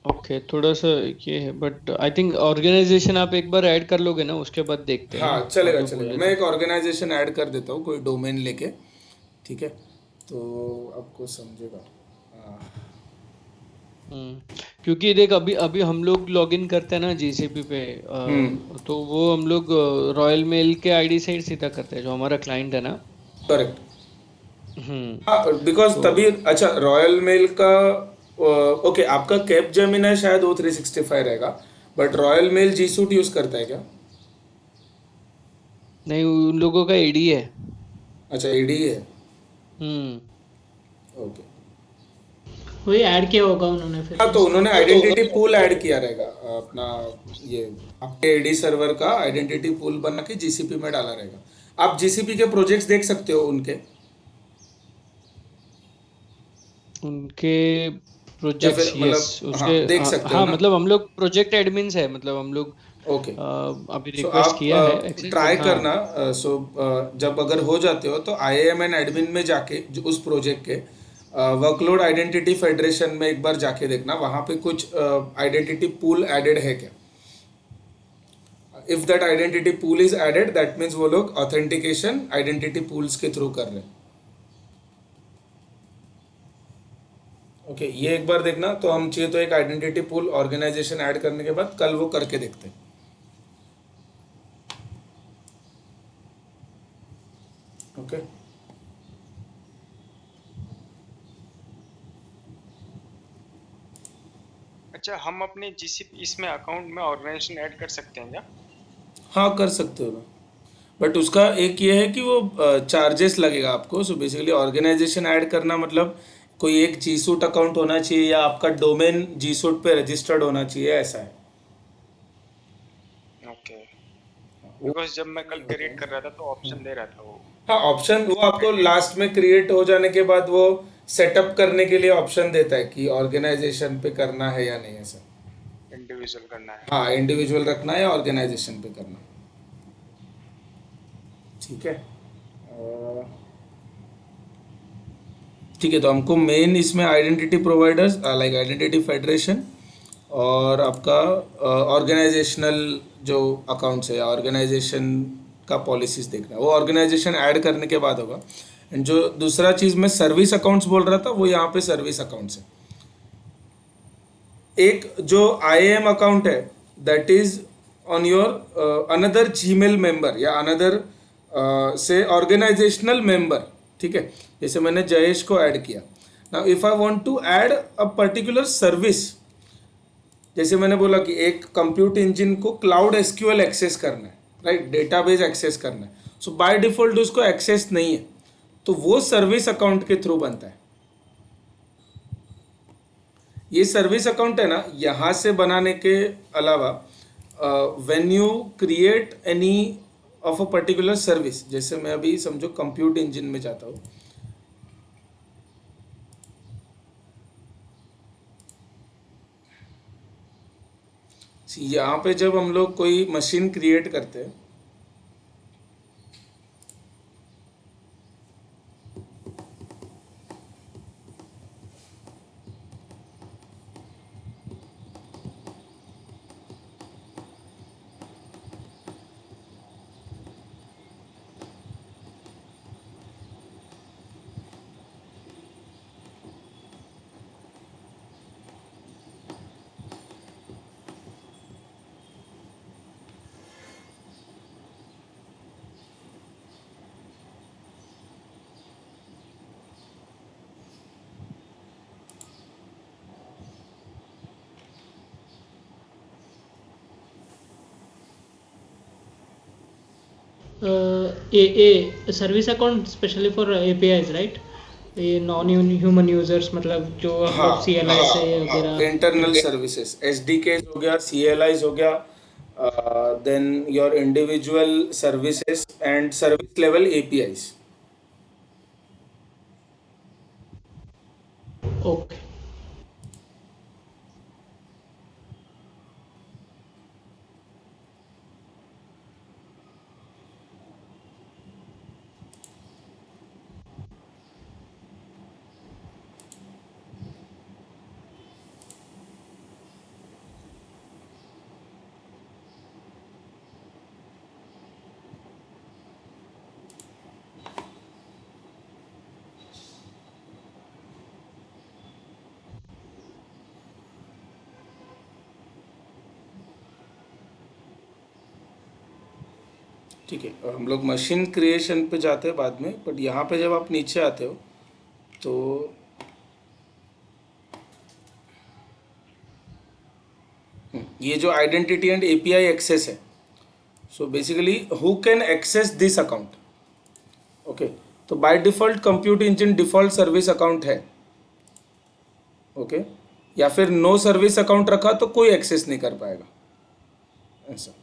ओके थोड़ा सा ये है बट आई थिंक ऑर्गेनाइजेशन आप एक बार ऐड कर लोगे ना उसके बाद देखते हैं ना हाँ आप चलेगा जो चलेगा, बोले मैं थे। एक ऑर्गेनाइजेशन ऐड कर देता हूँ कोई डोमेन लेके, ठीक है, तो आपको समझेगा। हाँ, क्योंकि देख अभी अभी हम लोग लॉगिन करते हैं ना जीसीपी पे तो वो हम लोग रॉयल मेल के आईडी से ही सीधा करते हैं जो हमारा क्लाइंट है ना। करेक्ट। हम्म हाँ बिकॉज तो तभी, अच्छा रॉयल मेल का ओके, आपका कैप जेमिनाई शायद O365 रहेगा, but Royal Mail G Suite use करता है क्या? नहीं, उन लोगों का एडी है। अच्छा, एडी है। हम्म। ओके। वही ऐड किया होगा उन्होंने फिर हाँ, तो उसमें। उन्होंने आइडेंटिटी पूल ऐड किया रहेगा, अपना ये आपके एडी सर्वर का आइडेंटिटी पूल बना के जीसीपी में डाला रहेगा। आप जीसीपी के प्रोजेक्ट्स देख सकते हो उनके, उनके या प्रोजेक्ट्स, फिर यस, मतलब हाँ उसके देख सकते हो हाँ, ना। मतलब हम लोग प्रोजेक्ट एडमिन्स है, मतलब हम लोग ओके, अभी सो रिक्वेस्ट आप किया है एक्सेस, ट्राई बट हाँ। करना। जब अगर हो जाते हो तो IAM एडमिन में जाके जो उस प्रोजेक्ट के वर्कलोड आइडेंटिटी फेडरेशन में एक बार जाके देखना, वहाँ पे कुछ आइडेंटिटी पूल एडेड है क्या। If that identity pool is added, that means वो लोग ऑथेंटिकेशन आइडेंटिटी पूल्स के थ्रू कर रहे हैं। ओके, ये एक बार देखना। तो हम चाहिए तो एक आइडेंटिटी पूल ऑर्गेनाइजेशन ऐड करने के बाद कल वो करके देखते हैं। ओके। अच्छा, हम अपने जीसीपी इसमें अकाउंट में ऑर्गेनाइजेशन ऐड कर सकते हैं क्या? हाँ, कर सकते हो, बट उसका एक ये है कि वो चार्जेस लगेगा आपको। सो बेसिकली ऑर्गेनाइजेशन ऐड करना मतलब कोई एक जी सूट अकाउंट होना चाहिए, या आपका डोमेन जी सूट पे रजिस्टर्ड होना चाहिए, ऐसा है ओके। वो। बिकॉज जब मैं कल नहीं होता क्रिएट कर है। रहा था तो ऑप्शन दे रहा था वो हाँ, ऑप्शन वो आपको एडिट लास्ट में क्रिएट हो जाने के बाद वो सेटअप करने के लिए ऑप्शन देता है कि ऑर्गेनाइजेशन पे करना है या नहीं, ऐसा। इंडिविजुअल करना है। हाँ, इंडिविजुअल रखना है या ऑर्गेनाइजेशन पे करना है। ठीक है। ठीक है, तो हमको मेन इसमें identity providers like identity federation और आपका ऑर्गेनाइजेशनल जो अकाउंट्स है या ऑर्गेनाइजेशन का पॉलिसीज देखना है, वो ऑर्गेनाइजेशन ऐड करने के बाद होगा। एंड जो दूसरा चीज़ मैं सर्विस अकाउंट्स बोल रहा था, वो यहाँ पे सर्विस अकाउंट्स है। एक जो IAM अकाउंट है, that is on your another Gmail member या अनदर से ऑर्गेनाइजेशनल मेंबर। ठीक है, जैसे मैंने जयेश को ऐड किया। Now if I want to add a particular service, जैसे मैंने बोला कि एक कंप्यूट इंजन को क्लाउड एसक्यूएल एक्सेस करना है, राइट, डेटाबेस एक्सेस करना है। सो बाय डिफॉल्ट उसको एक्सेस नहीं है, तो वो सर्विस अकाउंट के थ्रू बनता है। ये सर्विस अकाउंट है ना, यहाँ से बनाने के अलावा when you create any of a particular service, जैसे मैं अभी समझो कंप्यूट इंजन में जाता हूँ। यहाँ पे जब हम लोग कोई मशीन क्रिएट करते हैं, a service account specially for APIs, right? ये नॉन ह्यूमन यूजर्स, मतलब जो हम हाँ लोग सीएलआई हाँ से हाँ, वगैरह इंटरनल use- सर्विसेज, SDK हो गया, CLIs हो गया, then your individual services and service level APIs। Okay. ठीक है, हम लोग मशीन क्रिएशन पे जाते हैं बाद में, बट यहाँ पे जब आप नीचे आते हो तो ये जो आइडेंटिटी एंड एपीआई एक्सेस है, so basically who can access this account. Okay, तो by default compute engine default service account है। ओके, या फिर नो सर्विस अकाउंट रखा तो कोई एक्सेस नहीं कर पाएगा ऐसा।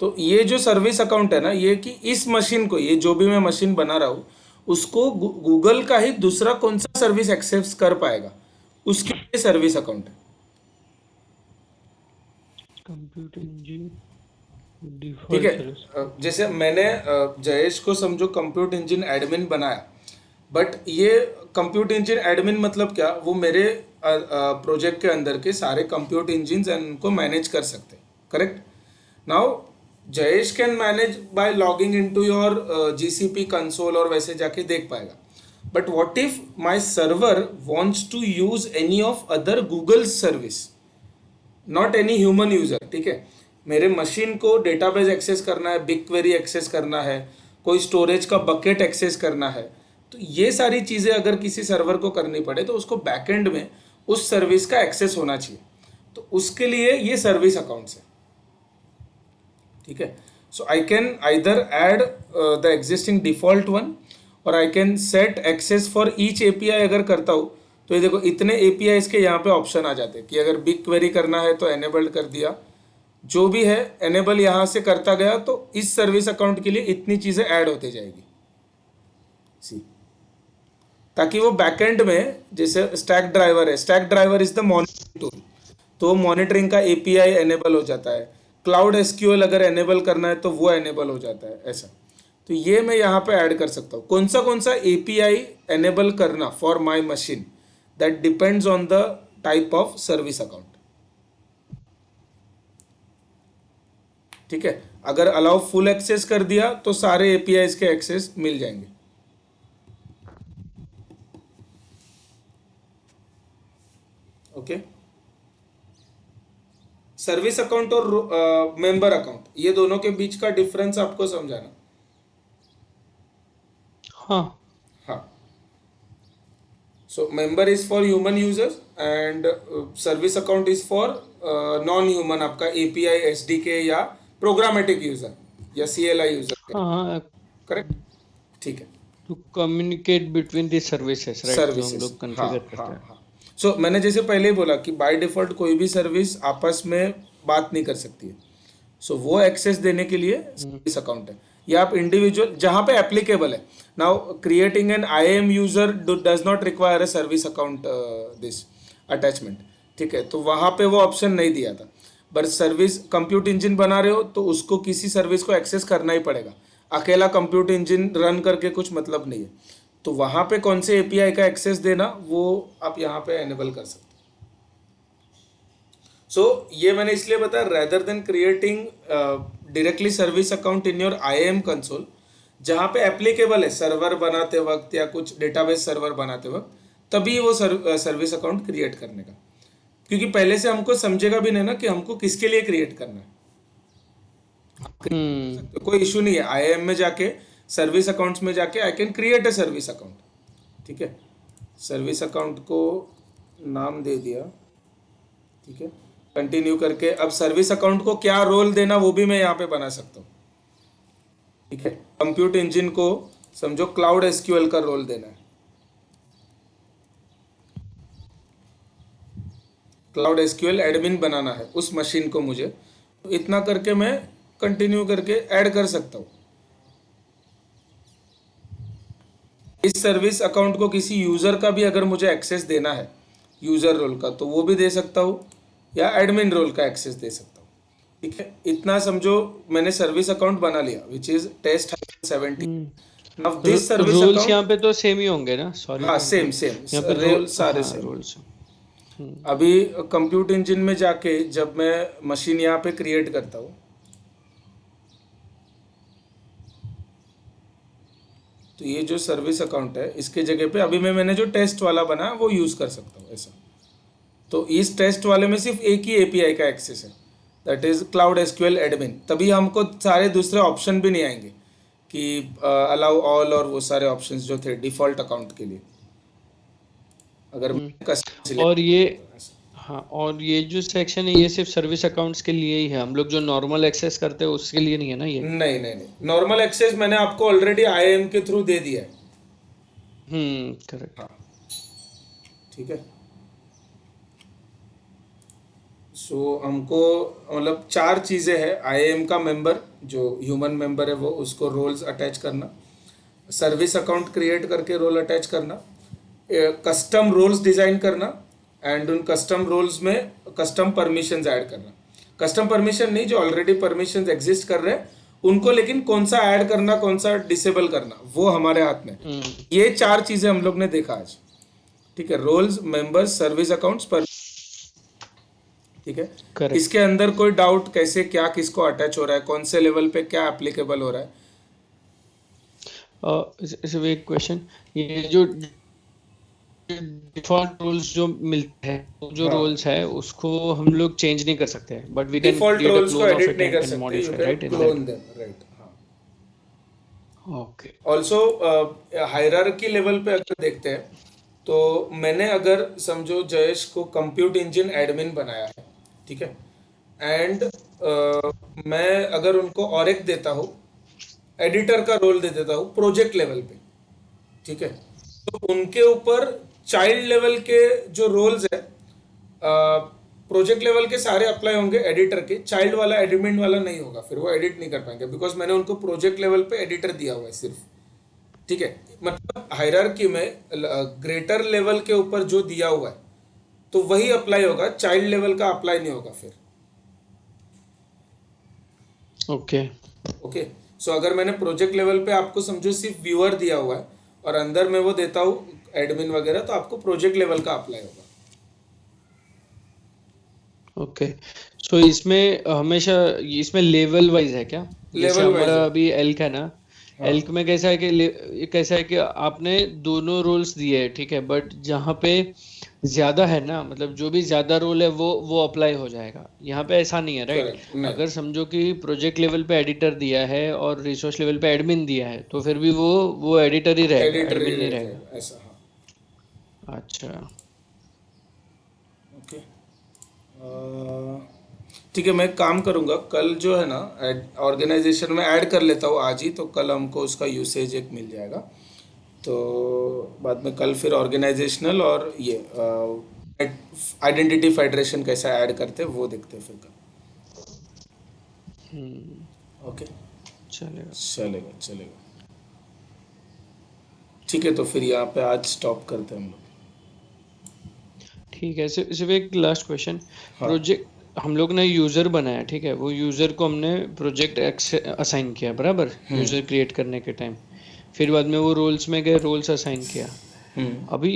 तो ये जो सर्विस अकाउंट है ना, ये कि इस मशीन को, ये जो भी मैं मशीन बना रहा हूँ उसको गूगल का ही दूसरा कौन सा सर्विस एक्सेस कर पाएगा, उसके लिए सर्विस अकाउंट है। कंप्यूटर इंजन ठीक डिफॉल्ट है, सर्विस। जैसे मैंने जयेश को समझो कंप्यूटर इंजन एडमिन बनाया, बट ये कंप्यूटर इंजन एडमिन मतलब क्या, वो मेरे प्रोजेक्ट के अंदर के सारे कंप्यूटर इंजिन एंड उनको मैनेज कर सकते हैं। Correct. Now Jayesh can manage by logging into your GCP console और वैसे जाके देख पाएगा। But what if my server wants to use any of other Google service, not any human user. ठीक है, मेरे मशीन को डेटाबेस एक्सेस करना है, बिग क्वेरी एक्सेस करना है, कोई स्टोरेज का बकेट एक्सेस करना है, तो ये सारी चीज़ें अगर किसी सर्वर को करनी पड़े तो उसको बैकएंड में उस सर्विस का एक्सेस होना चाहिए। तो उसके लिए ये सर्विस अकाउंट्स है। ठीक है, so I can either add the existing default one और I can set access for each API. अगर करता हूँ तो ये देखो इतने एपीआई इसके यहाँ पे ऑप्शन आ जाते हैं कि अगर बिग क्वेरी करना है तो एनेबल्ड कर दिया, जो भी है एनेबल यहाँ से करता गया, तो इस सर्विस अकाउंट के लिए इतनी चीज़ें ऐड होते जाएगी सी, ताकि वो बैकएंड में, जैसे स्टैक ड्राइवर है, stack driver is the monitoring tool, तो मॉनिटरिंग का एपीआई एनेबल हो जाता है। क्लाउड एसक्यूएल अगर एनेबल करना है तो वो एनेबल हो जाता है ऐसा। तो ये मैं यहाँ पे ऐड कर सकता हूँ कौन सा एपीआई एनेबल करना for my machine, that depends on the type of service account. ठीक है, अगर अलाउ फुल एक्सेस कर दिया तो सारे एपीआई के एक्सेस मिल जाएंगे। ओके, सर्विस अकाउंट और मेंबर अकाउंट, ये दोनों के बीच का डिफरेंस आपको समझाना। हाँ, हाँ, so member is for human users and service account is for non human, आपका एपीआई एसडीके या प्रोग्रामेटिक यूजर या सीएलआई यूजर। हाँ, करेक्ट, ठीक है। To communicate between the services, right, जो हम सर्विसेज, लोग हाँ कॉन्फ़िगर करते हाँ हैं। हाँ। सो मैंने जैसे पहले ही बोला कि बाय डिफॉल्ट कोई भी सर्विस आपस में बात नहीं कर सकती है, सो वो एक्सेस देने के लिए सर्विस अकाउंट है। ये आप इंडिविजुअल जहाँ पे एप्लीकेबल है, now creating an IAM user does not require a service account this attachment. ठीक है, तो वहाँ पे वो ऑप्शन नहीं दिया था। बट सर्विस कंप्यूट इंजन बना रहे हो तो उसको किसी सर्विस को एक्सेस करना ही पड़ेगा, अकेला कंप्यूट इंजन रन करके कुछ मतलब नहीं है। तो वहाँ पे कौन से एपीआई का एक्सेस देना वो आप यहाँ पे एनेबल कर सकते हो। सो ये मैंने इसलिए बताया, rather than creating directly service account in your IAM console, जहाँ पे एप्लीकेबल है सर्वर बनाते वक्त या कुछ डेटाबेस सर्वर बनाते वक्त, तभी वो सर्विस अकाउंट क्रिएट करने का, क्योंकि पहले से हमको समझेगा भी नहीं ना कि हमको किसके लिए क्रिएट करना है। तो कोई इशू नहीं है, आईएम में जाके सर्विस अकाउंट्स में जाके I can create a service account. ठीक है, सर्विस अकाउंट को नाम दे दिया। ठीक है, कंटिन्यू करके अब सर्विस अकाउंट को क्या रोल देना वो भी मैं यहाँ पे बना सकता हूँ। ठीक है, कंप्यूट इंजन को समझो क्लाउड एसक्यूएल का रोल देना है, क्लाउड एसक्यूएल एडमिन बनाना है उस मशीन को मुझे, तो इतना करके मैं कंटिन्यू करके ऐड कर सकता हूँ। इस सर्विस अकाउंट को किसी यूज़र का भी अगर मुझे एक्सेस देना है, यूज़र रोल का, तो वो भी दे सकता हूँ या एडमिन रोल का एक्सेस दे सकता हूँ। ठीक है, इतना समझो मैंने सर्विस अकाउंट बना लिया which is test 70। Now this service rules account, यहाँ पे तो सेम ही होंगे ना, सॉरी हाँ सेम यहाँ पे रोल सारे हाँ, सेम। रूल्स। अभी कंप्यूट इंजन में जाके जब मैं मशीन यहाँ पे क्रिएट करता हूँ, तो ये जो सर्विस अकाउंट है इसके जगह पे अभी मैंने जो टेस्ट वाला बनाया वो यूज़ कर सकता हूँ ऐसा। तो इस टेस्ट वाले में सिर्फ एक ही एपीआई का एक्सेस है, that is cloud SQL admin. तभी हमको सारे दूसरे ऑप्शन भी नहीं आएंगे कि अलाउ ऑल और वो सारे ऑप्शंस जो थे डिफॉल्ट अकाउंट के लिए, अगर और ये हाँ, और ये जो सेक्शन है ये सिर्फ सर्विस अकाउंट्स के लिए ही है, हम लोग जो नॉर्मल एक्सेस करते हैं उसके लिए नहीं है ना ये। नहीं नहीं नहीं, नॉर्मल एक्सेस मैंने आपको ऑलरेडी आईएएम के थ्रू दे दिया है। करेक्ट। हाँ, ठीक है। सो हमको मतलब चार चीज़ें हैं। आईएएम का मेंबर जो ह्यूमन मेंबर है वो उसको रोल्स अटैच करना, सर्विस अकाउंट क्रिएट करके रोल अटैच करना, कस्टम रोल्स डिज़ाइन करना, एंड उन कस्टम रोल्स में कस्टम परमिशंस ऐड करना। कस्टम परमिशन नहीं, जो ऑलरेडी परमिशंस एग्जिस्ट कर रहे हैं उनको, लेकिन कौन सा ऐड करना कौन सा डिसेबल करना वो हमारे हाथ में है। ये चार चीज़ें हम लोग ने देखा आज, ठीक है। रोल्स, मेंबर्स, सर्विस अकाउंट्स पर, ठीक है। करेक्ट। इसके अंदर कोई डाउट कैसे क्या किसको अटैच हो रहा है, कौन से लेवल पे क्या एप्लीकेबल हो रहा है? सिर्फ एक क्वेश्चन, ये जो डिफॉल्ट रूल्स जो मिलते हैं, वो जो हाँ, रूल्स है उसको हम लोग चेंज नहीं कर सकते, but we can default create a roles को क्लोन ऑफ एडिट इट नहीं कर एंड सकते, you modify, can right, in that. Clone them, right. हाँ, ओके। ऑल्सो हायरार्की लेवल पे अगर देखते हैं तो मैंने अगर समझो जयेश को कंप्यूट इंजन एडमिन बनाया है, ठीक है, एंड मैं अगर उनको और एक देता हूँ, एडिटर का रोल दे देता हूँ प्रोजेक्ट लेवल पे, ठीक है, तो उनके ऊपर चाइल्ड लेवल के जो रोल्स है प्रोजेक्ट लेवल के सारे अप्लाई होंगे, एडिटर के। चाइल्ड वाला एडमिन वाला नहीं होगा, फिर वो एडिट नहीं कर पाएंगे, बिकॉज मैंने उनको प्रोजेक्ट लेवल पे एडिटर दिया हुआ है सिर्फ, ठीक है। मतलब हायरार्की में ग्रेटर लेवल के ऊपर जो दिया हुआ है तो वही अप्लाई होगा, चाइल्ड लेवल का अप्लाई नहीं होगा फिर। ओके। ओके, सो अगर मैंने प्रोजेक्ट लेवल पे आपको समझो सिर्फ व्यूअर दिया हुआ है और अंदर में वो देता हूँ एडमिन वगैरह, तो आपको प्रोजेक्ट लेवल का अप्लाई होगा। ओके, सो इसमें हमेशा इसमें लेवल वाइज है क्या? जैसे लेवल वाइज हमारा है। अभी एल्क है ना, हाँ, एल्क में कैसा है कि कैसा है कि आपने दोनों रोल्स दिए हैं, ठीक है, बट जहाँ पे ज्यादा है ना, मतलब जो भी ज्यादा रोल है वो अप्लाई हो जाएगा। यहाँ पे ऐसा नहीं है, राइट? करेक्ट, नहीं, अगर समझो कि प्रोजेक्ट लेवल पे एडिटर दिया है और रिसोर्स लेवल पे एडमिन दिया है, तो फिर भी वो एडिटर ही रहेगा, एडिटर ही एडमिन नहीं रह रहेगा। जाएगा ऐसा। हाँ, अच्छा। ओके। ठीक है, मैं एक काम करूँगा, कल जो है ना ऑर्गेनाइजेशन में ऐड कर लेता हूँ आज ही, तो कल हमको उसका यूसेज एक मिल जाएगा। तो बाद में कल फिर ऑर्गेनाइजेशनल और ये आइडेंटिटी फेडरेशन कैसा ऐड करते हैं वो देखते हैं फिर कल। ओके, चलेगा। चलेगा चलेगा। ठीक है, तो फिर यहाँ पे आज स्टॉप करते हैं हम लोग। ठीक है, सिर्फ एक लास्ट क्वेश्चन। हाँ, प्रोजेक्ट हम लोग ने यूजर बनाया, ठीक है, वो यूजर को हमने प्रोजेक्ट असाइन किया, बराबर, यूजर क्रिएट करने के टाइम। फिर बाद में वो रोल्स में गए, रोल्स असाइन किया। अभी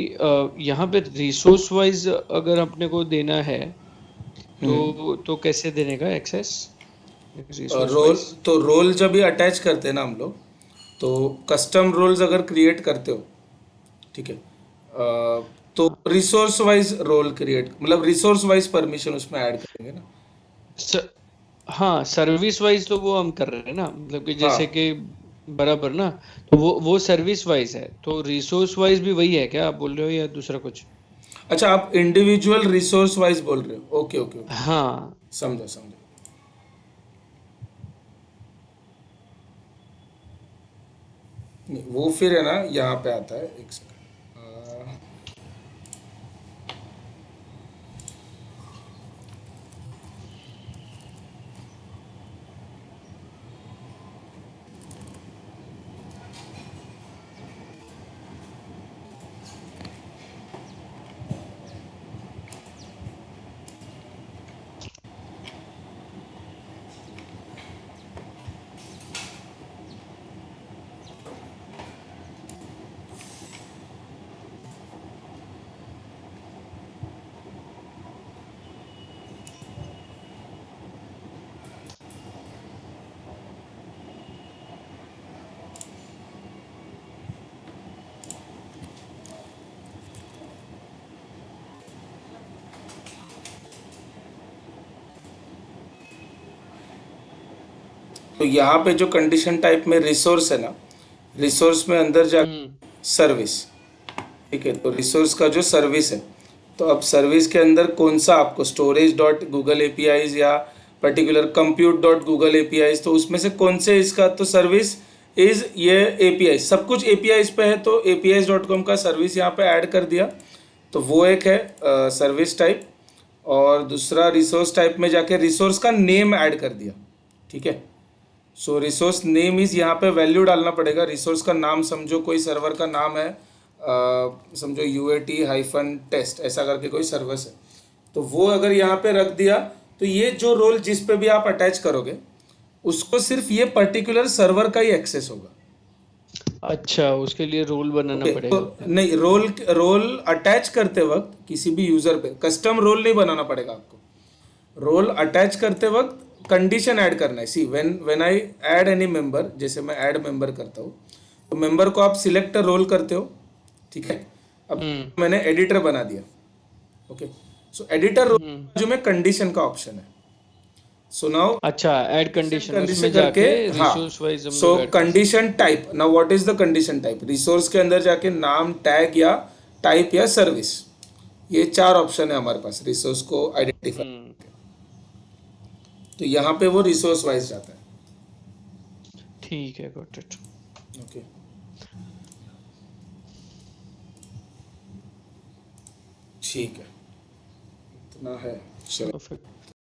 यहाँ पे रिसोर्स वाइज अगर अपने को देना है तो कैसे देने का एक्सेस रिसोर्स रोल, वाइज? तो रोल जब ये अटैच करते हैं ना हम लोग, तो कस्टम रोल्स अगर क्रिएट करते हो, ठीक है, तो रिसोर्स वाइज रोल क्रिएट, मतलब रिसोर्स वाइज परमिशन उसमें ऐड करेंगे ना। हाँ, सर्विस वाइज तो वो हम कर रहे हैं ना, मतलब कि हाँ, जैसे कि बराबर ना, तो वो सर्विस वाइज है, तो रिसोर्स वाइज भी वही है क्या आप बोल रहे हो, या दूसरा कुछ? अच्छा, आप इंडिविजुअल रिसोर्स वाइज बोल रहे हो, ओके ओके ओके, हाँ। समझा समझा। नहीं, वो फिर है ना यहाँ पे आता है, एक सेकंड। तो यहाँ पे जो कंडीशन टाइप में रिसोर्स है ना, रिसोर्स में अंदर जा सर्विस, ठीक है, तो रिसोर्स का जो सर्विस है तो अब सर्विस के अंदर कौन सा आपको स्टोरेज डॉट गूगल एपीआईज या particular compute dot Google APIs, तो उसमें से कौन से इसका, तो सर्विस इज ये एपीआई, सब कुछ एपीआईज पे है, तो apis.com का सर्विस यहाँ पे ऐड कर दिया। तो वो एक है सर्विस टाइप। और दूसरा रिसोर्स टाइप में जाके रिसोर्स का नेम ऐड कर दिया। ठीक है, सो रिसोर्स नेम इज यहाँ पे वैल्यू डालना पड़ेगा। रिसोर्स का नाम समझो कोई सर्वर का नाम है, समझो UAT-टेस्ट ऐसा करके कोई सर्विस है, तो वो अगर यहाँ पे रख दिया तो ये जो रोल जिस पे भी आप अटैच करोगे उसको सिर्फ ये पर्टिकुलर सर्वर का ही एक्सेस होगा। अच्छा, उसके लिए रोल बनाना ओके, पड़ेगा। तो नहीं, रोल अटैच करते वक्त किसी भी यूजर पे कस्टम रोल नहीं बनाना पड़ेगा आपको। रोल अटैच करते वक्त कंडीशन ऐड करना है। See when I add any member, जैसे मैं ऐड मेंबर करता हूँ तो मेंबर को आप सिलेक्ट रोल करते हो। ठीक है, अब मैंने एडिटर बना दिया। ओके, सो एडिटर रोल जो में कंडीशन का ऑप्शन है। सो नाउ अच्छा, ऐड कंडीशन कंडीशन उसमें जाके करके, हाँ, रिसोर्स वाइज हम सो लोग ऐड कर condition type, now what is the condition type, resource के अंदर जाके नाम, टैग या टाइप या सर्विस, ये 4 ऑप्शन है हमारे पास रिसोर्स को आइडेंटिफाई। तो यहाँ पे वो रिसोर्स वाइज जाता है। ठीक है, गॉट इट। ओके, ठीक है, इतना है, चलो। परफेक्ट।